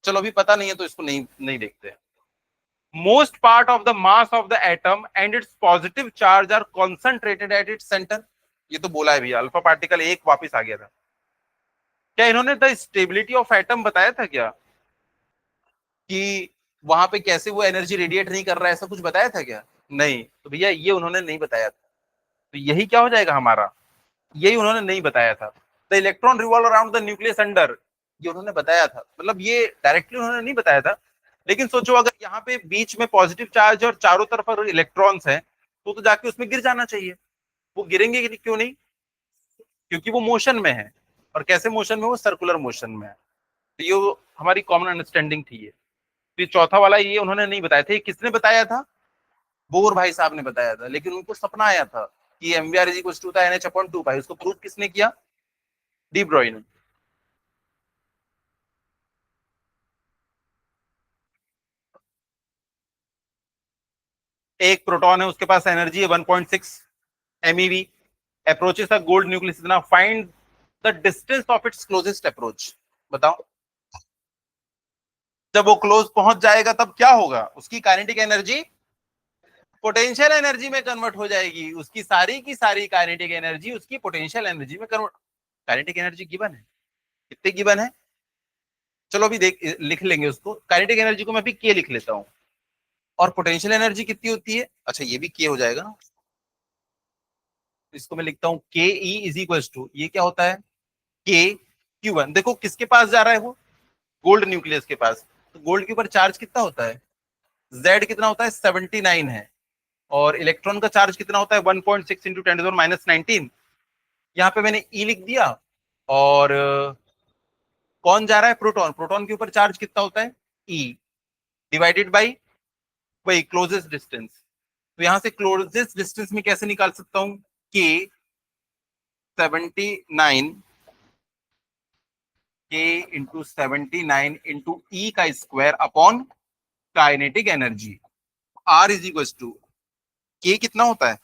चलो अभी पता नहीं है तो इसको नहीं नहीं देखते। Most part of the mass of the atom and its positive charge are concentrated at its centre. ये तो बोला है भैया, अल्फा पार्टिकल एक वापिस आ गया था। क्या इन्होंने द स्टेबिलिटी ऑफ एटम बताया था क्या, कि वहां पे कैसे वो एनर्जी रेडिएट नहीं कर रहा है, ऐसा कुछ बताया था क्या? नहीं, तो भैया ये उन्होंने नहीं बताया था। तो यही क्या हो जाएगा हमारा, यही उन्होंने नहीं बताया था। The electron revolve around the nucleus under, ये उन्होंने बताया था, मतलब ये डायरेक्टली उन्होंने नहीं बताया था। लेकिन सोचो अगर यहाँ पे बीच में पॉजिटिव चार्ज और चारों तरफ अगर इलेक्ट्रॉन्स हैं तो जाके उसमें गिर जाना चाहिए। वो गिरेंगे क्यों नहीं, क्योंकि वो मोशन में है। और कैसे मोशन में, वो सर्कुलर मोशन में है। तो ये हमारी कॉमन अंडरस्टैंडिंग थी। ये तो ये चौथा वाला ये उन्होंने नहीं बताया था, ये किसने बताया था, बोर भाई साहब ने बताया था, लेकिन उनको सपना आया था कि एमवीआर इज इक्वल टू था एनएच अपॉन 2 पाई। उसको प्रूव किसने किया? डी ब्रॉय ने। एक प्रोटॉन है, उसके पास एनर्जी है 1.6 MeV, approaches the gold nucleus इतना, find the distance of its closest approach. बताओ, जब वो क्लोज पहुंच जाएगा तब क्या होगा? उसकी काइनेटिक एनर्जी पोटेंशियल एनर्जी में कन्वर्ट हो जाएगी। उसकी सारी की सारी काइनेटिक एनर्जी उसकी पोटेंशियल एनर्जी में कन्वर्ट। काइनेटिक एनर्जी गिवन है, कितने गिवन है? चलो अभी देख लिख लेंगे उसको। काइनेटिक एनर्जी को मैं भी के लिख लेता हूँ। और पोटेंशियल एनर्जी कितनी होती है? अच्छा ये भी के हो जाएगा ना। इसको मैं लिखता हूँ के ई इज इक्वल टू, ये क्या होता है? के Q1। देखो किसके पास जा रहा है वो? गोल्ड न्यूक्लियस के पास। तो गोल्ड के ऊपर चार्ज कितना होता है? जेड कितना होता है? 79 है। और इलेक्ट्रॉन का चार्ज कितना होता है? 1.6 इंटू 10⁻19। यहाँ पे मैंने ई लिख दिया। और कौन जा रहा है? प्रोटॉन। प्रोटॉन के ऊपर चार्ज कितना होता है? ई डिवाइडेड बाई वही क्लोजेस्ट डिस्टेंस। तो यहां से क्लोजेस्ट डिस्टेंस में कैसे निकाल सकता हूं? के 79, के इंटू 79 इंटू ई का square upon kinetic energy. R is equal to, K कितना होता है?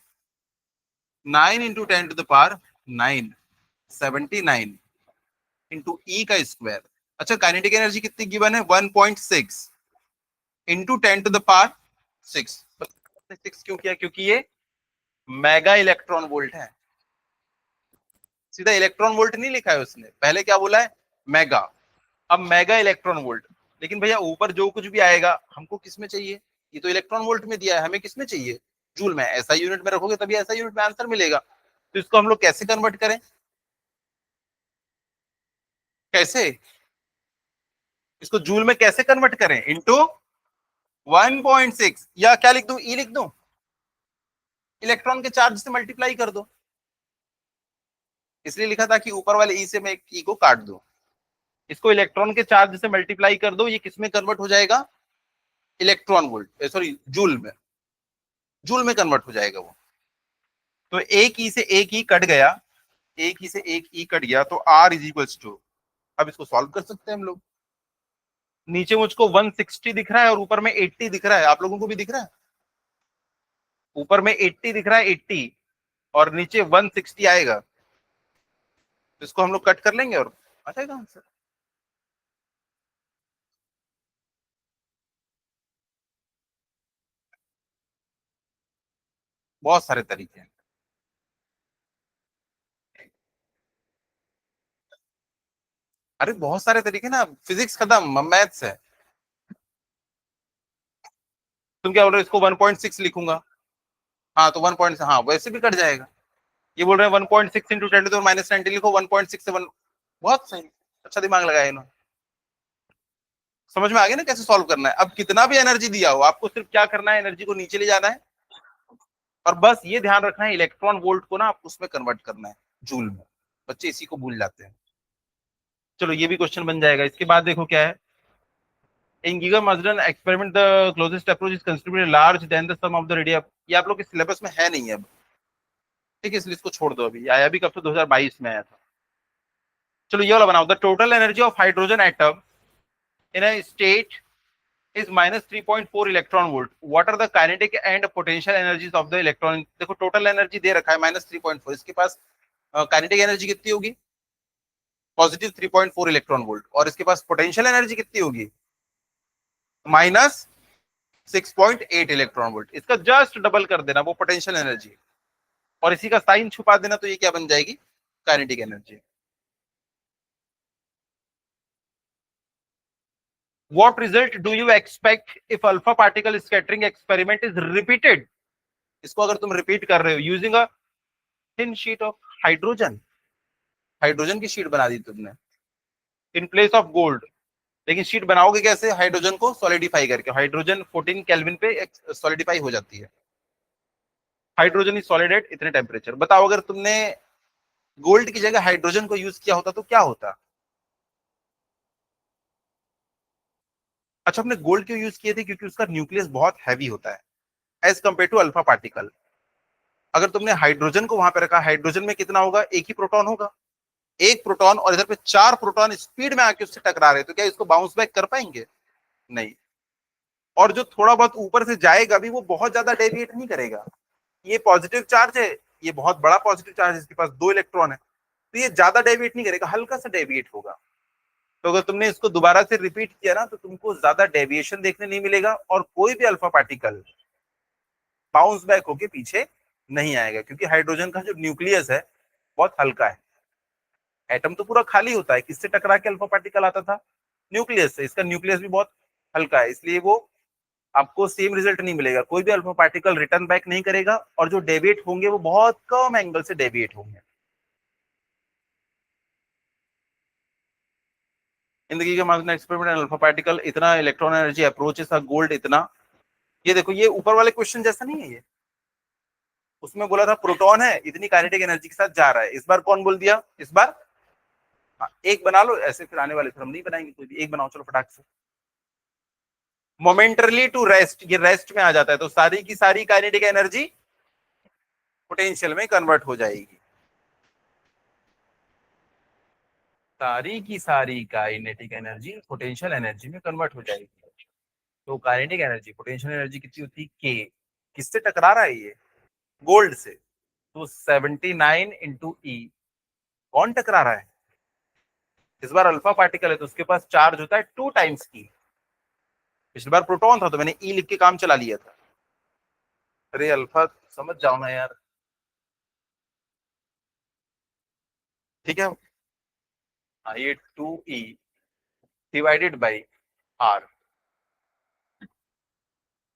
9 इंटू 10⁻9, 79 इंटू ई का स्क्वायर। अच्छा काइनेटिक एनर्जी कितनी गिवन है? 1.6 इंटू 10⁻6। 6 क्यों किया? क्योंकि ये मेगा इलेक्ट्रॉन वोल्ट है। सीधा इलेक्ट्रॉन वोल्ट नहीं लिखा है उसने, पहले क्या बोला है? मेगा। अब मेगा इलेक्ट्रॉन वोल्ट। लेकिन भैया ऊपर जो कुछ भी आएगा हमको किस में चाहिए? ये तो इलेक्ट्रॉन वोल्ट में दिया है, हमें किस में चाहिए? जूल में। ऐसा यूनिट में रखोगे तभी ऐसा यूनिट में आंसर मिलेगा। तो इसको हम लोग कैसे कन्वर्ट करें? कैसे इसको जूल में कैसे कन्वर्ट करें? इंटू 1.6, या क्या लिख दूं? ई लिख दूं? इलेक्ट्रॉन के चार्ज से मल्टीप्लाई कर दो। इसलिए लिखा था कि ऊपर वाले ई से मैं एक ई को काट दूं। इसको इलेक्ट्रॉन के चार्ज से मल्टीप्लाई कर दो, ये किस में कन्वर्ट हो जाएगा? इलेक्ट्रॉन वोल्ट, सॉरी जूल में। जूल में कन्वर्ट हो जाएगा वो। तो एक ई से एक ई कट गया, एक ई से एक ई कट गया, तो आर इज इक्वल टू, अब इसको सॉल्व कर सकते हैं हम लोग। नीचे मुझको 160 दिख रहा है और ऊपर में 80 दिख रहा है। आप लोगों को भी दिख रहा है? ऊपर में 80 दिख रहा है, 80, और नीचे 160 आएगा। तो इसको हम लोग कट कर लेंगे और आ जाएगा आंसर। बहुत सारे तरीके हैं। अरे बहुत सारे तरीके ना, फिजिक्स खत्म, मैथ्स है। तुम क्या बोल रहे हो? इसको 1.6 लिखूंगा। हाँ तो 1. हाँ वैसे भी कट जाएगा। ये बोल रहे हैं 1.6 इंटू 10⁻90 लिखो, 1.6 से 1। बहुत सही, अच्छा दिमाग लगाया इन्होंने। समझ में आ गया ना कैसे सॉल्व करना है? अब कितना भी एनर्जी दिया हो, आपको सिर्फ क्या करना है? एनर्जी को नीचे ले जाना है। और बस ये ध्यान रखना है, इलेक्ट्रॉन वोल्ट को ना आप उसमें कन्वर्ट करना है, जूल में। बच्चे इसी को भूल जाते हैं। चलो ये भी क्वेश्चन बन जाएगा। इसके बाद देखो क्या है। इन गीगा Marsden experiment the closest approach is considerably large than the sum of the radius. ये आप लोग के सिलेबस में है नहीं है अब, ठीक है, इसलिए इसको छोड़ दो। अभी आया भी कब से? 2022 में आया था। चलो ये वाला बनाओ। The total energy of hydrogen atom in a state is minus 3.4 electron volt. What are the kinetic and potential energies of the electron? देखो टोटल एनर्जी दे रखा है -3.4। इसके पास काइनेटिक एनर्जी कितनी होगी? Positive 3.4 electron volt. और इसके पास पोटेंशियल एनर्जी कितनी होगी? -6.8 इलेक्ट्रॉन वोल्ट। इसका जस्ट डबल कर देना, वो पोटेंशियल एनर्जी, और इसी का साइन छुपा देना, तो ये क्या बन जाएगी? Kinetic energy. What result do you expect if alpha particle scattering experiment is repeated? इसको अगर तुम रिपीट कर रहे हो using a thin sheet of hydrogen, hydrogen की शीट बना दी तुमने इन प्लेस ऑफ गोल्ड। लेकिन शीट बनाओगे कैसे? हाइड्रोजन को सॉलिडिफाई करके। हाइड्रोजन 14 केल्विन पे सॉलिडिफाई हो जाती है। हाइड्रोजन इज सॉलिड एट इतने टेम्परेचर। बताओ अगर तुमने गोल्ड की जगह हाइड्रोजन को यूज किया होता तो क्या होता? अच्छा, हमने गोल्ड क्यों यूज किए थे? क्योंकि उसका न्यूक्लियस बहुत हैवी होता है। As compare to alpha particle. अगर तुमने हाइड्रोजन को वहां पे रखा, हाइड्रोजन में कितना होगा, एक ही प्रोटॉन होगा, एक प्रोटॉन, और इधर पे चार प्रोटॉन स्पीड में आके उससे टकरा रहे, तो क्या इसको बाउंस बैक कर पाएंगे? नहीं। और जो थोड़ा बहुत ऊपर से जाएगा भी वो बहुत ज्यादा डेविएट नहीं करेगा। ये पॉजिटिव चार्ज है, ये बहुत बड़ा पॉजिटिव चार्ज है, इसके पास दो इलेक्ट्रॉन है, तो ये ज्यादा डेविएट नहीं करेगा, हल्का सा डेविएट होगा। तो अगर तुमने इसको दोबारा से रिपीट किया ना, तो तुमको ज्यादा डेविएशन देखने नहीं मिलेगा, और कोई भी अल्फा पार्टिकल बाउंस बैक होके पीछे नहीं आएगा, क्योंकि हाइड्रोजन का जो न्यूक्लियस है बहुत हल्का है। एटम तो पूरा खाली होता है, किससे टकरा के अल्फा पार्टिकल आता था? न्यूक्लियस से। इसका न्यूक्लियस भी बहुत हल्का है, इसलिए वो आपको सेम रिजल्ट नहीं मिलेगा, कोई भी अल्फा पार्टिकल रिटर्न बैक नहीं करेगा, और जो डेविएट होंगे वो बहुत कम एंगल से डेविएट होंगे। जिंदगी का मार्जिन एक्सपेरिमेंट अल्फा पार्टिकल, इतना electron energy approaches a gold, इतना। ये देखो, ये ऊपर वाले क्वेश्चन जैसा नहीं है ये। उसमें बोला था प्रोटॉन है, इतनी काइनेटिक एनर्जी के साथ जा रहा है, इस बार कौन बोल दिया, इस बार हाँ, एक बना लो ऐसे, फिर आने वाले फिर हम नहीं बनाएंगे, कोई भी एक बनाओ चलो फटाक से। मोमेंटरली टू रेस्ट, ये रेस्ट में आ जाता है, तो सारी की सारी काइनेटिक एनर्जी पोटेंशियल में कन्वर्ट हो जाएगी। सारी की सारी काइनेटिक एनर्जी पोटेंशियल एनर्जी में कन्वर्ट हो जाएगी। तो काइनेटिक एनर्जी, पोटेंशियल एनर्जी कितनी होती है, के। किससे टकरा रहा है ये? गोल्ड से। तो 79 इंटू ई। कौन टकरा रहा है? इस बार अल्फा पार्टिकल है, तो उसके पास चार्ज होता है 2 टाइम्स की। पिछली बार प्रोटॉन था, तो मैंने ई लिख के काम चला लिया था। अरे अल्फा समझ जाओ ना यार। ठीक है। हाँ, ये 2E डिवाइडेड बाई आर।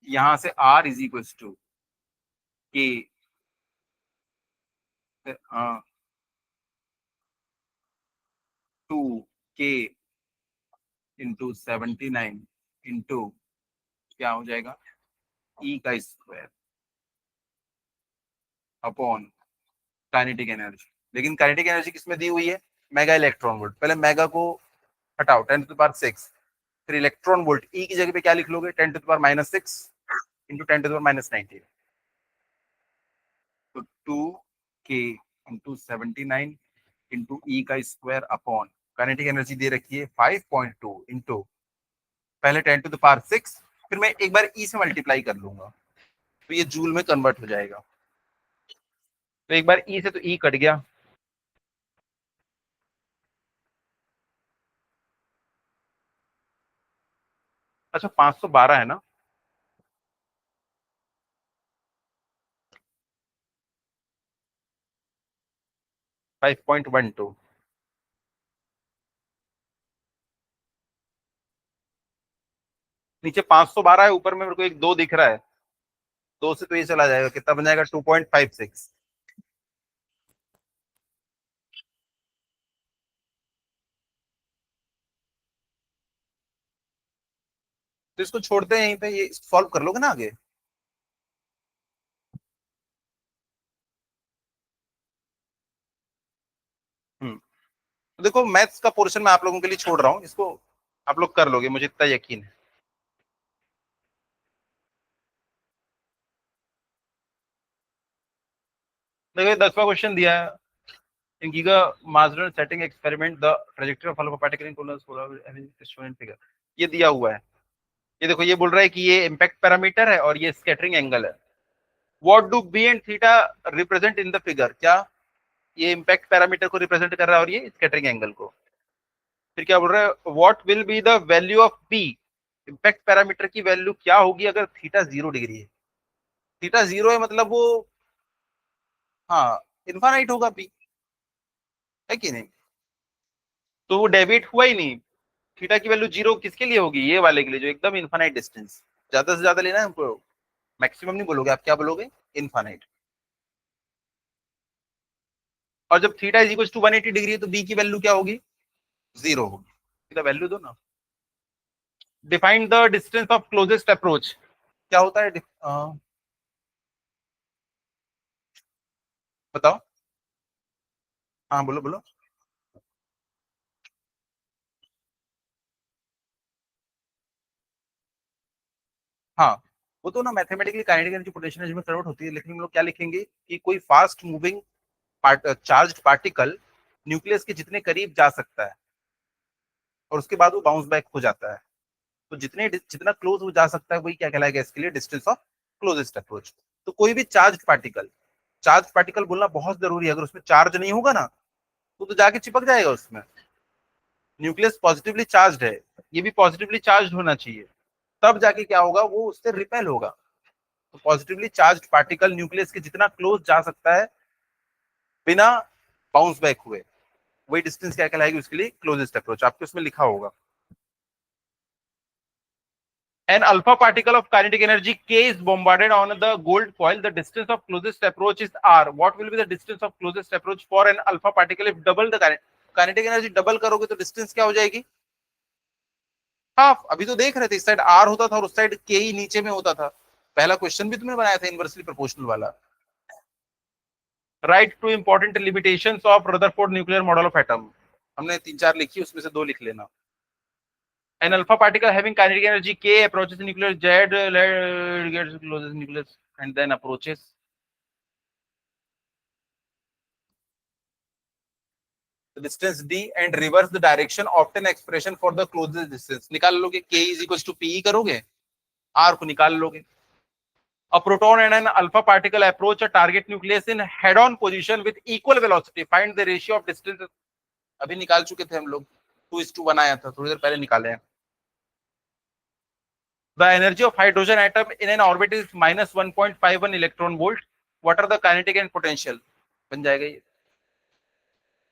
यहां से आर इज इक्वल टू के, 2 के इंटू 79 इंटू क्या हो जाएगा, ई का स्क्वायर अपॉन काइनेटिक एनर्जी। लेकिन काइनेटिक एनर्जी किसमें दी हुई है? Mega electron volt. पहले मेगा को हटाओ, 10⁻6। फिर इलेक्ट्रॉन वोल्ट, ई की जगह पे क्या लिख लोगे, 10⁻6 इंटू 10⁻19। तो 2 के इंटू 79 इंटू ई का स्क्वायर अपॉन काइनेटिक एनर्जी दे रखी है 5.2 इंटू पहले 10⁻6, फिर मैं एक बार ई से मल्टीप्लाई कर लूंगा, तो ये जूल में कन्वर्ट हो जाएगा। तो एक बार ई से तो ई कट गया। अच्छा, 512 है ना? फाइव पॉइंट वन टू नीचे 512 है, ऊपर में मेरे को एक दो दिख रहा है, दो से तो ये चला जाएगा, कितना बन जाएगा, 2.56। तो इसको छोड़ते हैं यहीं पे, ये सॉल्व कर लोगे ना आगे। तो देखो, मैथ्स का पोर्शन मैं आप लोगों के लिए छोड़ रहा हूँ, इसको आप लोग कर लोगे, मुझे इतना यकीन है। देखो, ये 10वां क्वेश्चन दिया है। In Giga Masdar setting experiment, the trajectory of alpha particle in column is shown in figure। ये दिया हुआ है। ये देखो, ये बोल रहा है कि ये इम्पैक्ट पैरामीटर है और ये स्कैटरिंग एंगल है। What do b and theta represent in the figure? क्या ये इम्पैक्ट पैरामीटर को रिप्रेजेंट कर रहा है और ये स्कैटरिंग एंगल को? फिर क्या बोल रहा है, what will be the value of b? Impact parameter की वैल्यू क्या होगी अगर थीटा 0 डिग्री है? थीटा 0 है मतलब वो, हाँ, इन्फानाइट होगा बी, है कि नहीं? तो वो डेविएट हुआ ही नहीं। थीटा की वैल्यू 0 किसके लिए होगी? ये वाले के लिए जो एकदम इन्फानाइट डिस्टेंस। ज्यादा से ज्यादा लेना है हमको, मैक्सिमम नहीं बोलोगे आप, क्या बोलोगे, इन्फानाइट। और जब theta is equal to 180 degree है, तो बी की वैल्यू क्या होगी, 0 होगी। वैल्यू दो ना। Defined the distance of closest approach. क्या होता है बताओ। हाँ, बोलो बोलो। हाँ, वो तो ना mathematically kinetic energy potential energy में कन्वर्ट होती है, लेकिन हम लोग क्या लिखेंगे कि कोई fast moving charge particle nucleus के जितने करीब जा सकता है और उसके बाद वो बाउंस बैक हो जाता है, तो जितना क्लोज वो जा सकता है वही क्या कहलाएगा इसके लिए, डिस्टेंस ऑफ क्लोजेस्ट अप्रोच। तो कोई भी चार्ज पार्टिकल बोलना बहुत जरूरी है, अगर उसमें चार्ज नहीं होगा ना तो जाके चिपक जाएगा उसमें। न्यूक्लियस पॉजिटिवली चार्ज है, ये भी पॉजिटिवली चार्ज होना चाहिए, तब जाके क्या होगा, वो उससे रिपेल होगा। तो पॉजिटिवली चार्ज पार्टिकल न्यूक्लियस के जितना क्लोज जा सकता है बिना बाउंस बैक हुए, वही डिस्टेंस क्या कहलाएगी उसके लिए, क्लोजेस्ट अप्रोच। आपके उसमें लिखा होगा an alpha particle of kinetic energy k is bombarded on the gold foil, the distance of closest approach is r. What will be the distance of closest approach for an alpha particle if double the kinetic energy? Double करोगे तो distance क्या हो जाएगी, half. अभी तो देख रहे थे इस साइड आर होता था और उस साइड के ही नीचे में होता था। पहला क्वेश्चन भी तुमने बनाया था इनवर्सली प्रोपोर्शनल वाला। Right two important limitations of Rutherford nuclear model of atom, हमने 3-4 लिखी, उसमें से 2 लिख लेना। An alpha particle having kinetic energy k approaches the nucleus z, gets closest nucleus and then approaches. The distance d and reverse the direction, often expression for the closest distance. निकाल लोगे k is equals to pe करोगे, r को निकाल लोगे। A proton and an alpha particle approach a target nucleus in head-on position with equal velocity. Find the ratio of distance. अभी निकाल चुके थे हम लोग, 2:1 आया था, थोड़ी देर पहले निकाले हैं। The energy of hydrogen atom in an orbit is minus 1.51 electron volt. What are the kinetic and potential? बन जाएगा ये।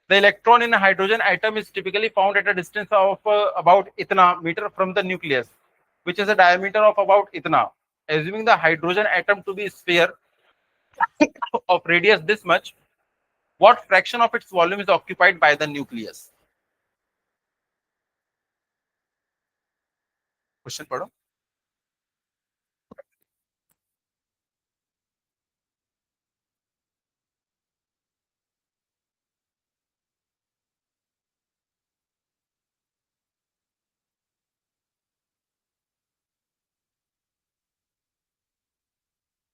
The electron in a hydrogen atom is typically found at a distance of about itna meter from the nucleus, which is a diameter of about itna. Assuming the hydrogen atom to be a sphere of radius this much, what fraction of its volume is occupied by the nucleus? Question पढ़ो।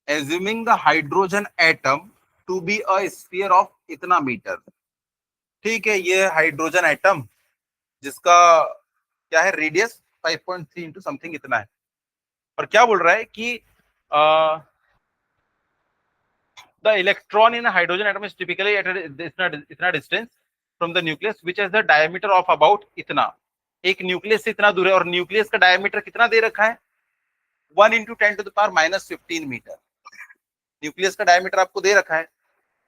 Assuming the hydrogen atom to be a sphere of इतना metre, ठीक है, ये hydrogen atom जिसका क्या है radius 5.3 into something इतना है, और क्या बोल रहा है कि the electron in hydrogen atom is typically at इतना distance from the nucleus which is the diameter of about इतना। एक न्यूक्लियस से इतना दूर है और न्यूक्लियस का डायमीटर कितना दे रखा है, 1 × 10⁻⁻15 मीटर। न्यूक्लियस का डायमीटर आपको दे रखा है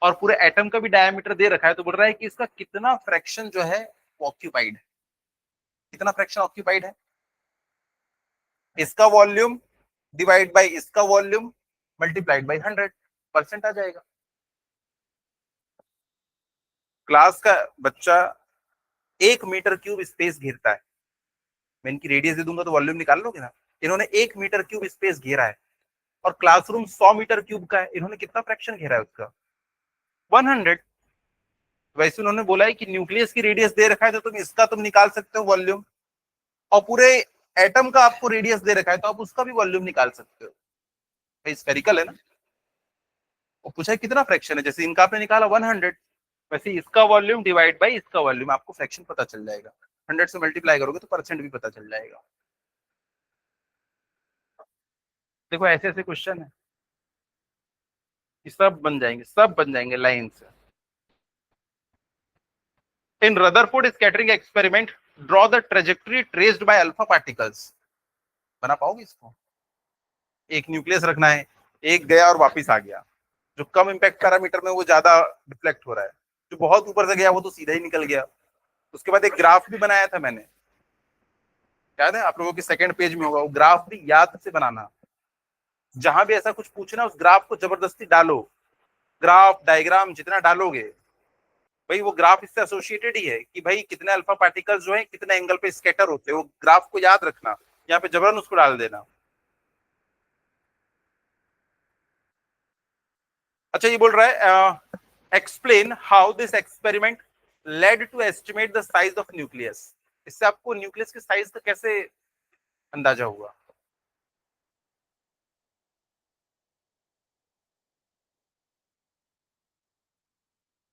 और पूरे एटम का भी डायमीटर दे रखा है, तो बोल रहा है कि इसका कितना फ्रैक्शन जो है ऑक्यूपाइड है, कितना फ्रैक्शन ऑक्यूपाइड है, इसका वॉल्यूम डिवाइड बाय इसका वॉल्यूम मल्टीप्लाइड बाय 100% आ जाएगा। क्लास का बच्चा 1 मीटर क्यूब स्पेस घेरता है, मैं इनकी रेडियस दे दूंगा तो वॉल्यूम निकाल लोगे ना। इन्होंने 1 मीटर क्यूब स्पेस घेरा है और क्लासरूम 100 मीटर क्यूब का है, इन्होंने कितना फ्रैक्शन घेरा है उसका, 100। वैसे उन्होंने बोला है कि न्यूक्लियस की रेडियस दे रखा है तो तुम निकाल सकते हो वॉल्यूम, और पूरे एटम का आपको रेडियस दे रखा है तो आप उसका भी वॉल्यूम निकाल सकते हो, भाई स्फेरिकल है ना। वो पूछा है कितना फ्रैक्शन है, जैसे इनका आपने निकाला 100, वैसे इसका वॉल्यूम डिवाइड बाय इसका वॉल्यूम, आपको फ्रैक्शन पता चल जाएगा। 100 से मल्टीप्लाई करोगे तो परसेंट भी पता चल जाएगा। देखो ऐसे ऐसे क्वेश्चन है, सब बन जाएंगे लाइन से। In Rutherford scattering experiment draw the trajectory traced by alpha particles. बना पाओगे इसको? एक न्यूक्लियस रखना है, एक गया और वापिस आ गया, जो कम इम्पैक्ट पैरामीटर में वो ज्यादा डिफ्लेक्ट हो रहा है, जो बहुत ऊपर से गया वो तो सीधा ही निकल गया। उसके बाद एक ग्राफ भी बनाया था मैंने, याद है आप लोगों के सेकंड पेज में होगा, वो ग्राफ भी याद से बनाना। जहां भी ऐसा कुछ पूछना उस ग्राफ को जबरदस्ती डालो, ग्राफ डायग्राम जितना डालोगे भाई वो ग्राफ इससे एसोसिएटेड ही है कि भाई कितने अल्फा पार्टिकल्स जो है कितने एंगल पे स्कैटर होते हैं, वो ग्राफ को याद रखना, यहाँ पे जबरन उसको डाल देना। अच्छा ये बोल रहा है explain how this experiment led to estimate the size of nucleus. इससे आपको न्यूक्लियस के साइज का कैसे अंदाजा हुआ?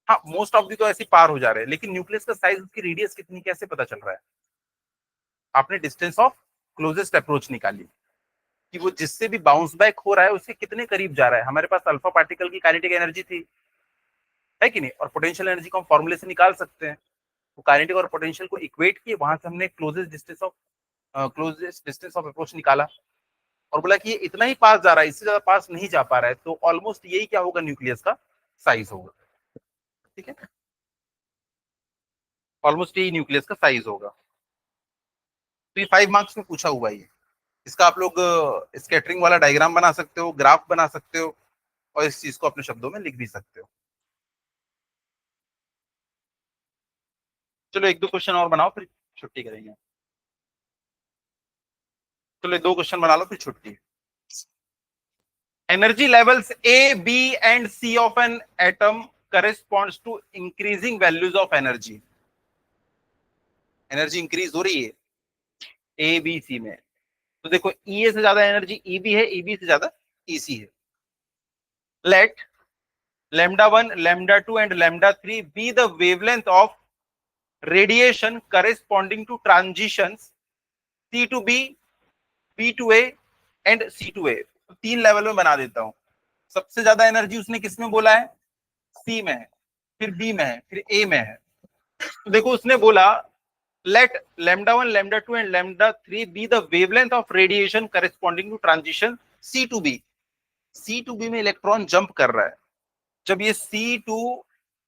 हाँ मोस्ट ऑफ दी तो ऐसी पार हो जा रहे हैं, लेकिन न्यूक्लियस का साइज, उसकी रेडियस कितनी, कैसे पता चल रहा है? आपने डिस्टेंस ऑफ क्लोजेस्ट अप्रोच निकाली कि वो जिससे भी बाउंस बैक हो रहा है उसके कितने करीब जा रहा है। हमारे पास अल्फा पार्टिकल की काइनेटिक एनर्जी थी, है कि नहीं, और पोटेंशियल एनर्जी को हम फॉर्मूले से निकाल सकते हैं। तो काइनेटिक और पोटेंशियल को इक्वेट किए, वहां से हमने क्लोजेस्ट डिस्टेंस ऑफ अप्रोच निकाला और बोला कि ये इतना ही पास जा रहा है, इससे ज्यादा पास नहीं जा पा रहा है, तो ऑलमोस्ट यही क्या होगा, न्यूक्लियस का साइज होगा। ठीक है, ऑलमोस्ट यही न्यूक्लियस का साइज होगा। तो ये 5 मार्क्स में पूछा हुआ है ये। इसका आप लोग स्कैटरिंग वाला डायग्राम बना सकते हो, ग्राफ बना सकते हो, और इस चीज को अपने शब्दों में लिख भी सकते हो। चलो एक दो क्वेश्चन और बनाओ, फिर छुट्टी करेंगे। चलो 2 क्वेश्चन बना लो, फिर छुट्टी। Energy levels A, B, and C of an atom corresponds to increasing values of energy. Energy increase हो रही है ए बी सी में, तो देखो ई ए से ज्यादा एनर्जी ई बी है, ई बी से ज्यादा ई सी है। Let λ1, λ2 and λ3 be the wavelength of radiation corresponding to transitions C to B, B to A and C to A। तो 3 लेवल में बना देता हूं। सबसे ज्यादा एनर्जी उसने किसमें बोला है? सी में है, फिर बी में है, फिर ए में है। तो देखो उसने बोला let λ1, λ2 and λ3 be the wavelength of radiation corresponding to transition C to B। C to B में इलेक्ट्रॉन जंप कर रहा है। जब ये C to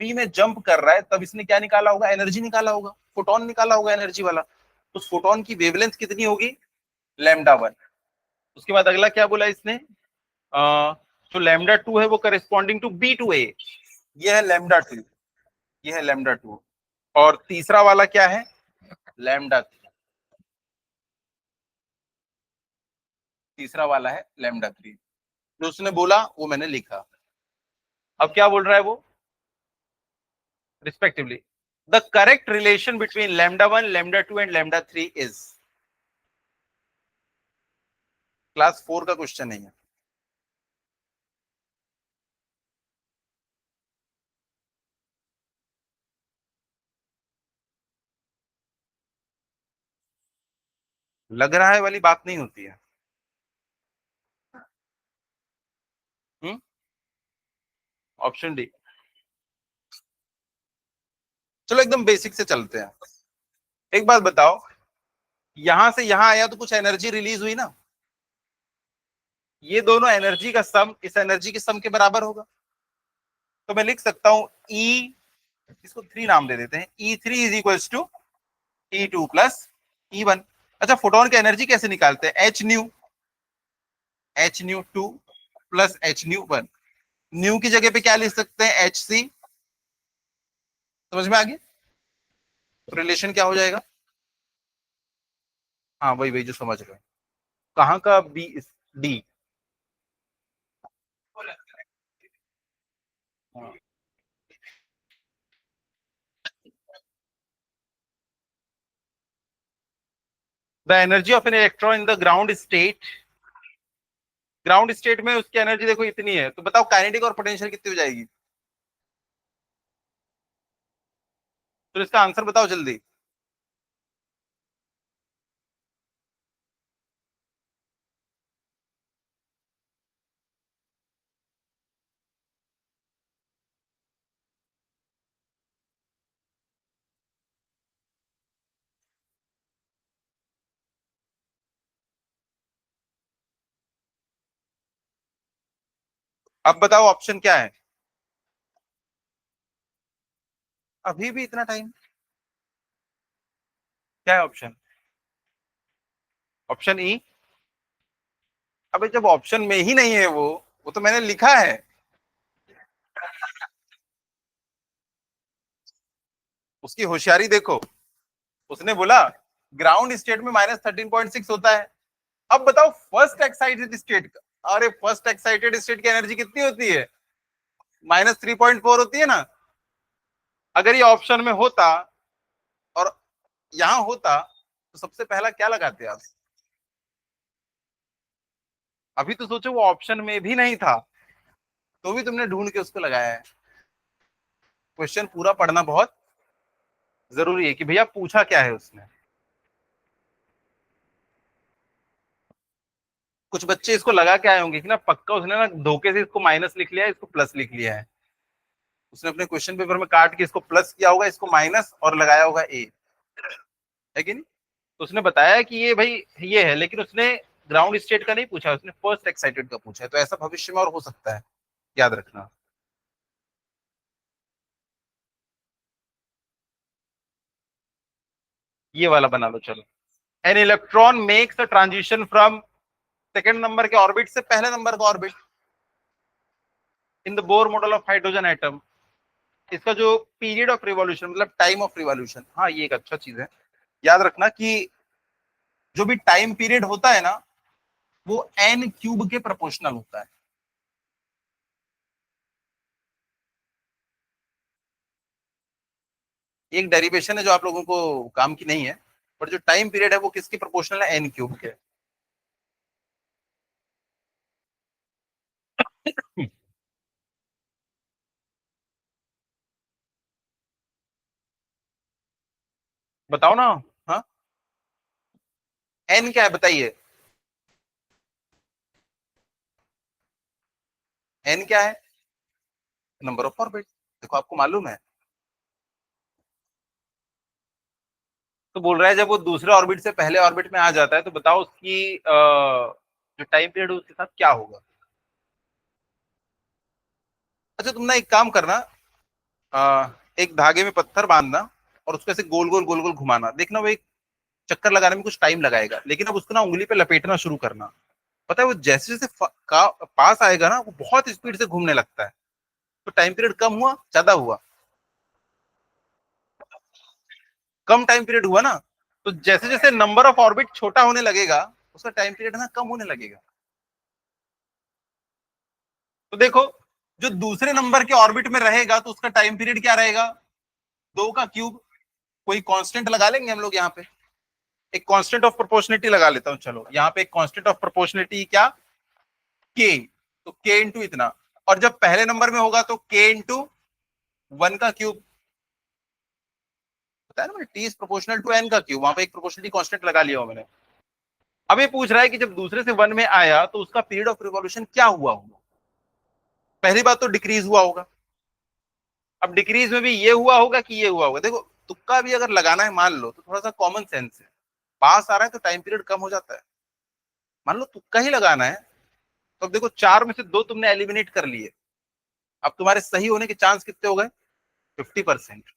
B में जंप कर रहा है, तब इसने क्या निकाला होगा? एनर्जी निकाला होगा, फोटोन निकाला होगा एनर्जी वाला। उस फोटोन की वेवलेंथ कितनी होगी? λ1। उसके बाद अगला क्या बोला इसने? जो λ2 है वो corresponding to B to A, ये है λ2, ये है λ2। और तीसरा वाला क्या है? λ3, तीसरा वाला है λ3। जो उसने बोला वो मैंने लिखा। अब क्या बोल रहा है वो? Respectively the correct relation between λ1, λ2 and λ3 is. Class 4 का क्वेश्चन नहीं है। लग रहा है वाली बात नहीं होती है। Option D. चलो एकदम बेसिक से चलते हैं। एक बात बताओ, यहां से यहां आया तो कुछ एनर्जी रिलीज हुई ना? ये दोनों एनर्जी का सम इस एनर्जी के सम के बराबर होगा। तो मैं लिख सकता हूं ई, इसको 3 नाम दे देते हैं, E3 is equal to E2 plus E1। अच्छा, फोटोन की एनर्जी कैसे निकालते हैं? H new 2 plus H new 1। New की जगह पे क्या लिख सकते हैं? HC। समझ में आ गया? तो रिलेशन क्या हो जाएगा? हाँ वही वही जो समझ गए। कहाँ का b? D. The energy of an electron in the ground state, ground state में उसकी एनर्जी देखो इतनी है, तो बताओ काइनेटिक और पोटेंशियल कितनी हो जाएगी? तो इसका आंसर बताओ जल्दी। अब बताओ ऑप्शन क्या है? अभी भी इतना टाइम? क्या है ऑप्शन? Option E. अबे जब ऑप्शन में ही नहीं है वो तो मैंने लिखा है। उसकी होशियारी देखो। उसने बोला ग्राउंड स्टेट में -13.6 होता है। अब बताओ फर्स्ट एक्साइटेड स्टेट का, अरे फर्स्ट एक्साइटेड स्टेट की एनर्जी कितनी होती है? -3.4 होती है ना। अगर ये ऑप्शन में होता और यहां होता, तो सबसे पहला क्या लगाते आप? अभी तो सोचो वो ऑप्शन में भी नहीं था, तो भी तुमने ढूंढ के उसको लगाया है। क्वेश्चन पूरा पढ़ना बहुत जरूरी है कि भैया पूछा क्या है उसने। कुछ बच्चे इसको लगा के आए होंगे कि ना पक्का उसने ना धोखे से इसको माइनस लिख लिया है, इसको प्लस लिख लिया है। उसने अपने क्वेश्चन पेपर में काट के इसको प्लस किया होगा, इसको माइनस, और लगाया होगा ए, है कि नहीं। तो उसने बताया कि ये भाई ये है, लेकिन उसने ग्राउंड स्टेट का नहीं पूछा, उसने फर्स्ट एक्साइटेड का पूछा है। तो ऐसा भविष्य में और हो सकता है, याद रखना। ये वाला बना लो चलो। An electron makes a transition from second number के ऑर्बिट से पहले नंबर का orbit in the bore model of hydrogen atom. इसका जो पीरियड ऑफ रिवॉल्यूशन मतलब टाइम ऑफ रिवॉल्यूशन, हाँ ये एक अच्छा चीज है, याद रखना कि जो भी टाइम पीरियड होता है ना वो एन क्यूब के प्रोपोर्शनल होता है। एक डेरिवेशन है जो आप लोगों को काम की नहीं है, पर जो टाइम पीरियड है वो किसकी प्रोपोर्शनल है, एन क्यूब के। बताओ ना। हाँ, एन क्या है बताइए। एन क्या है, नंबर ऑफ ऑर्बिट। देखो आपको मालूम है। तो बोल रहा है जब वो दूसरे ऑर्बिट से पहले ऑर्बिट में आ जाता है तो बताओ उसकी जो टाइम पीरियड है उसके साथ क्या होगा। अच्छा तुम ना एक काम करना, एक धागे में पत्थर बांधना और उसको ऐसे गोल गोल गोल गोल घुमाना, देखना वो एक चक्कर लगाने में कुछ टाइम लगाएगा, लेकिन अब उसको ना उंगली पे लपेटना शुरू करना। पता है वो जैसे जैसे पास आएगा ना वो बहुत स्पीड से घूमने लगता है। तो टाइम पीरियड कम हुआ ज्यादा हुआ, कम टाइम पीरियड हुआ ना। तो जैसे जैसे नंबर ऑफ ऑर्बिट छोटा होने लगेगा उसका टाइम पीरियड ना कम होने लगेगा। तो देखो जो दूसरे नंबर के ऑर्बिट में रहेगा तो उसका टाइम पीरियड क्या रहेगा, दो का क्यूब। कोई कांस्टेंट लगा लेंगे हम लोग यहाँ पे, एक कांस्टेंट ऑफ प्रोपोर्शनिटी लगा लेता हूँ। चलो यहाँ पे एक कांस्टेंट ऑफ प्रोपोर्शनिटी क्या, के। तो के इंटू इतना, और जब पहले नंबर में होगा तो के इंटू वन का क्यूब। बताया ना, t is proportional to n का क्यूब, वहां पे एक प्रोपोर्शनिटी कांस्टेंट लगा लिया हो मैंने। अब ये पूछ रहा है कि जब दूसरे से वन में आया तो उसका पीरियड ऑफ रिवॉल्यूशन क्या हुआ होगा। पहली बात तो डिक्रीज हुआ होगा। अब डिक्रीज में भी ये हुआ होगा कि ये हुआ होगा। देखो तुक्का भी अगर लगाना है मान लो तो थोड़ा सा कॉमन सेंस है, पास आ रहा है तो टाइम पीरियड कम हो जाता है। मान लो तुक्का ही लगाना है, तो अब देखो चार में से दो तुमने एलिमिनेट कर लिए, अब तुम्हारे सही होने के चांस कितने हो गए, 50%।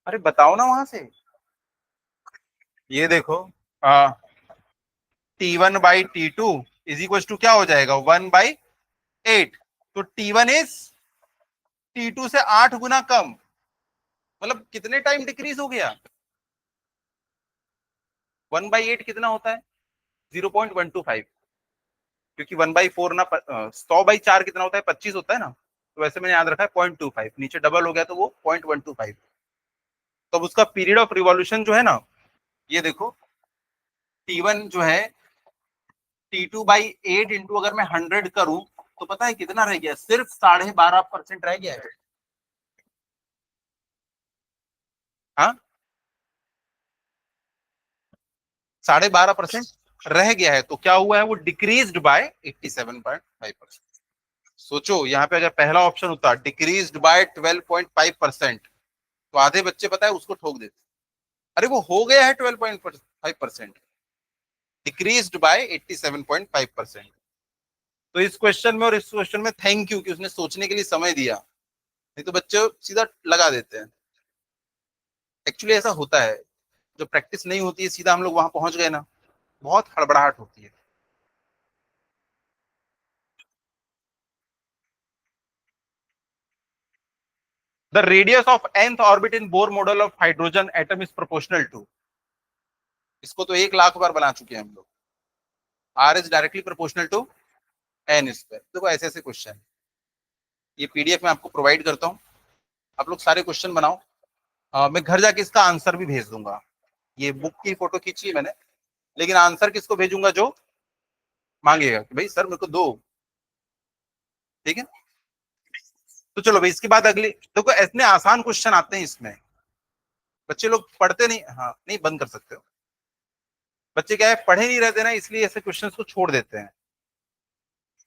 अरे बताओ ना वहां से। ये देखो, T1/T2 इज इक्वल टू क्या हो जाएगा, 1/8। तो T1 इज T2 से 8 गुना कम, मतलब कितने टाइम डिक्रीज हो गया। 1/8 कितना होता है, 0.125। क्योंकि 1/4 ना 100/4 कितना होता है, 25 होता है ना। तो वैसे मैंने याद रखा है 0.25, नीचे डबल हो गया तो वो 0.125। तो अब उसका पीरियड ऑफ रिवॉल्यूशन जो है ना, ये देखो T1 जो है T2/8 इंटू अगर मैं 100 करूं तो पता है कितना रह गया, सिर्फ 12.5% रह गया है। हाँ, 12.5% रह गया है। तो क्या हुआ है, वो डिक्रीज्ड बाय 87.5%। सोचो यहाँ पे अगर पहला ऑप्शन होता डिक्रीज्ड बाय 12.5%, तो आधे बच्चे पता है उसको ठोक देते। अरे वो हो गया है 12.5%, डिक्रीज्ड बाय 87.5%। तो इस क्वेश्चन में और इस क्वेश्चन में थैंक यू कि उसने सोचने के लिए समय दिया, नहीं तो बच्चे सीधा लगा देते हैं। एक्चुअली ऐसा होता है, जो प्रैक्टिस नहीं होती है सीधा हम लोग वहां पहुंच गए ना, बहुत हड़बड़ाहट होती है। The radius of nth orbit in Bohr model of hydrogen atom is proportional to, इसको तो 1 लाख बार बना चुके हैं हम लोग। R is directly proportional to n square. देखो ऐसे ऐसे क्वेश्चन, ये पीडीएफ में आपको प्रोवाइड करता हूँ, आप लोग सारे क्वेश्चन बनाओ। मैं घर जाके इसका आंसर भी भेज दूंगा। ये बुक की फोटो खींची है मैंने, लेकिन आंसर किसको भेजूंगा, जो मांगेगा कि भाई सर मेरे को दो। ठीक है, तो चलो भाई इसके बाद अगली देखो, इतने आसान क्वेश्चन आते हैं इसमें, बच्चे लोग पढ़ते नहीं, हाँ नहीं बंद कर सकते हो, बच्चे क्या है पढ़े नहीं रहते ना, इसलिए ऐसे क्वेश्चंस को छोड़ देते हैं।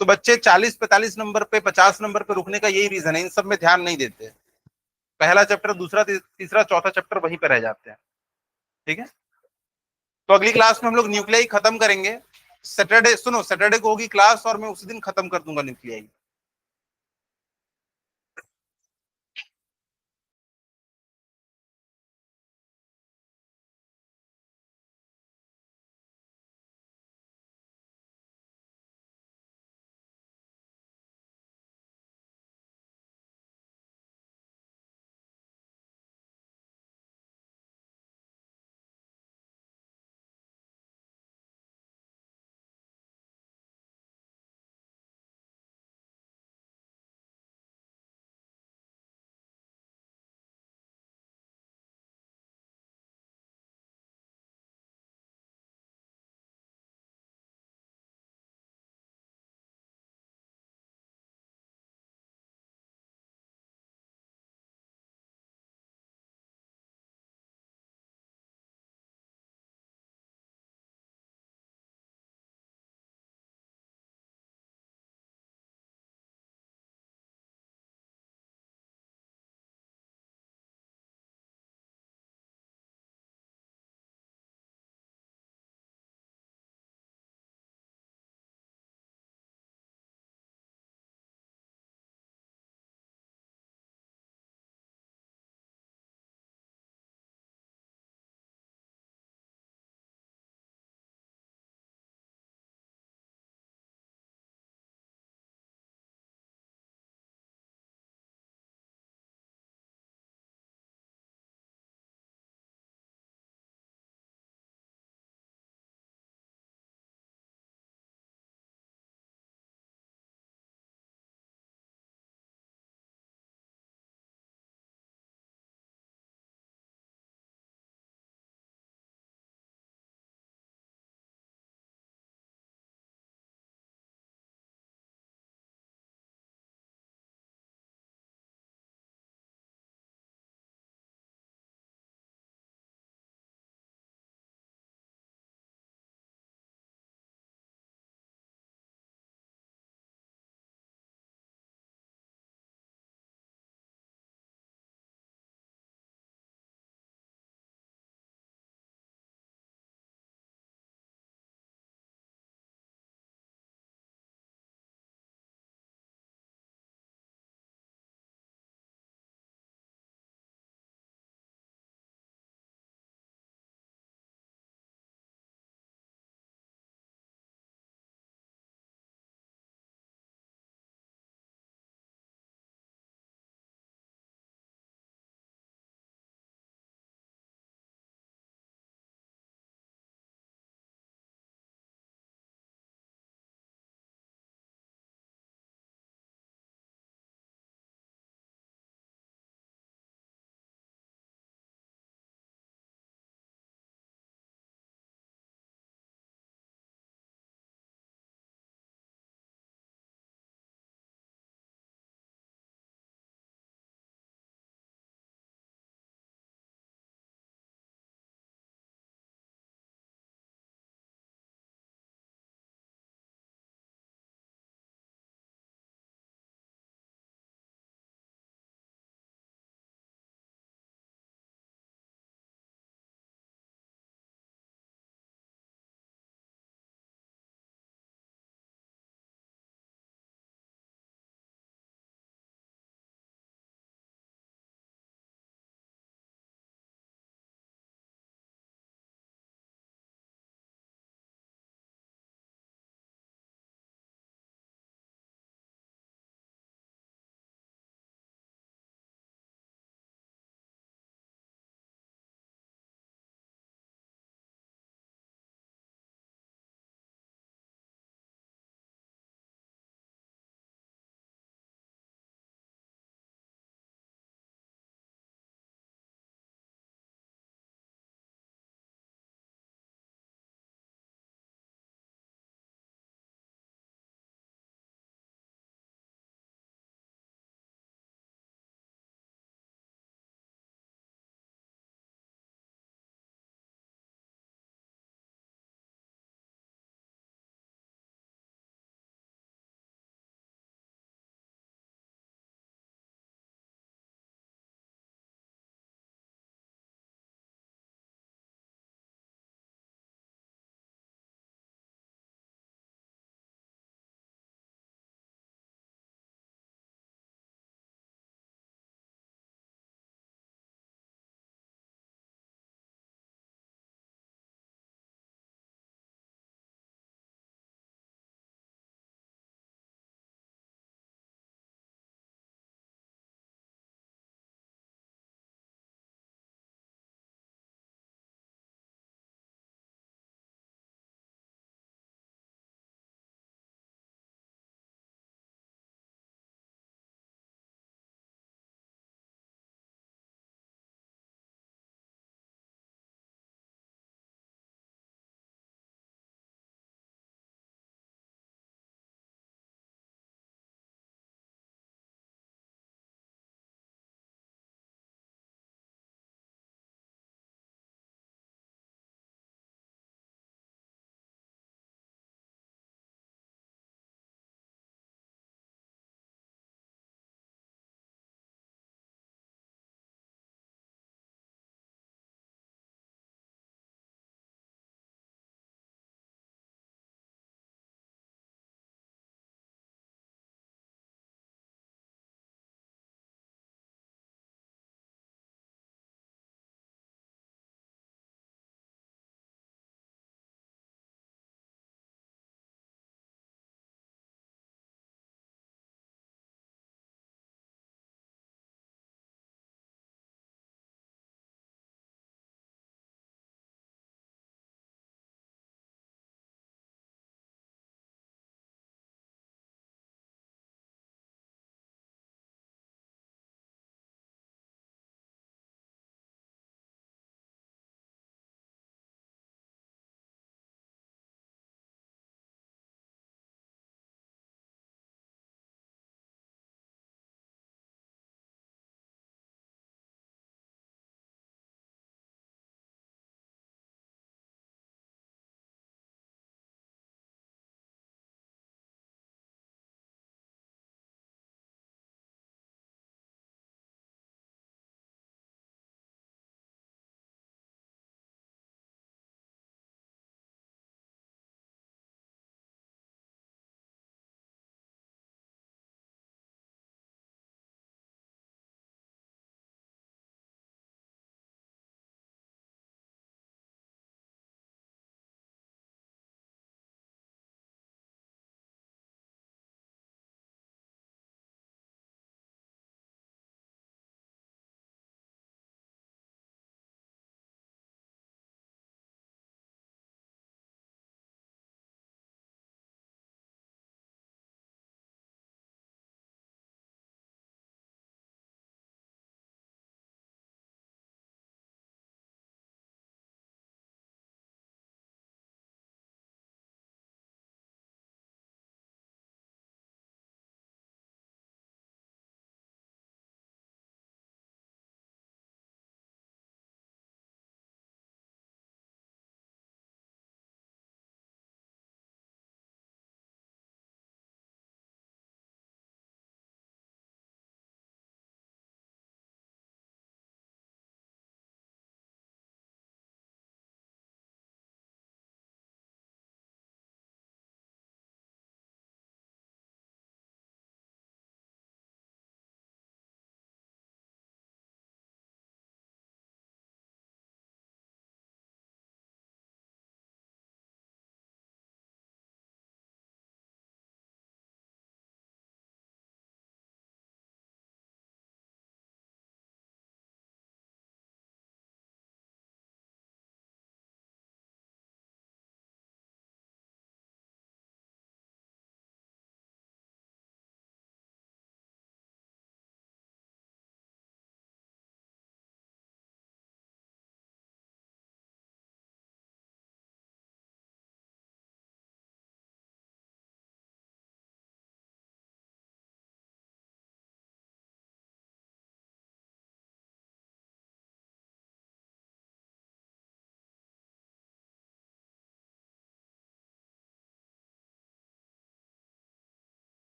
तो बच्चे 40-45 नंबर पे, 50 नंबर पे रुकने का यही रीजन है, इन सब में ध्यान नहीं देते, पहला चैप्टर दूसरा तीसरा चौथा चैप्टर वहीं पे रह जाते हैं। ठीक है, तो अगली क्लास में हम लोग न्यूक्लियाई खत्म करेंगे। सैटरडे सुनो, सैटरडे को होगी क्लास और मैं उसी दिन खत्म कर दूंगा न्यूक्लियाई।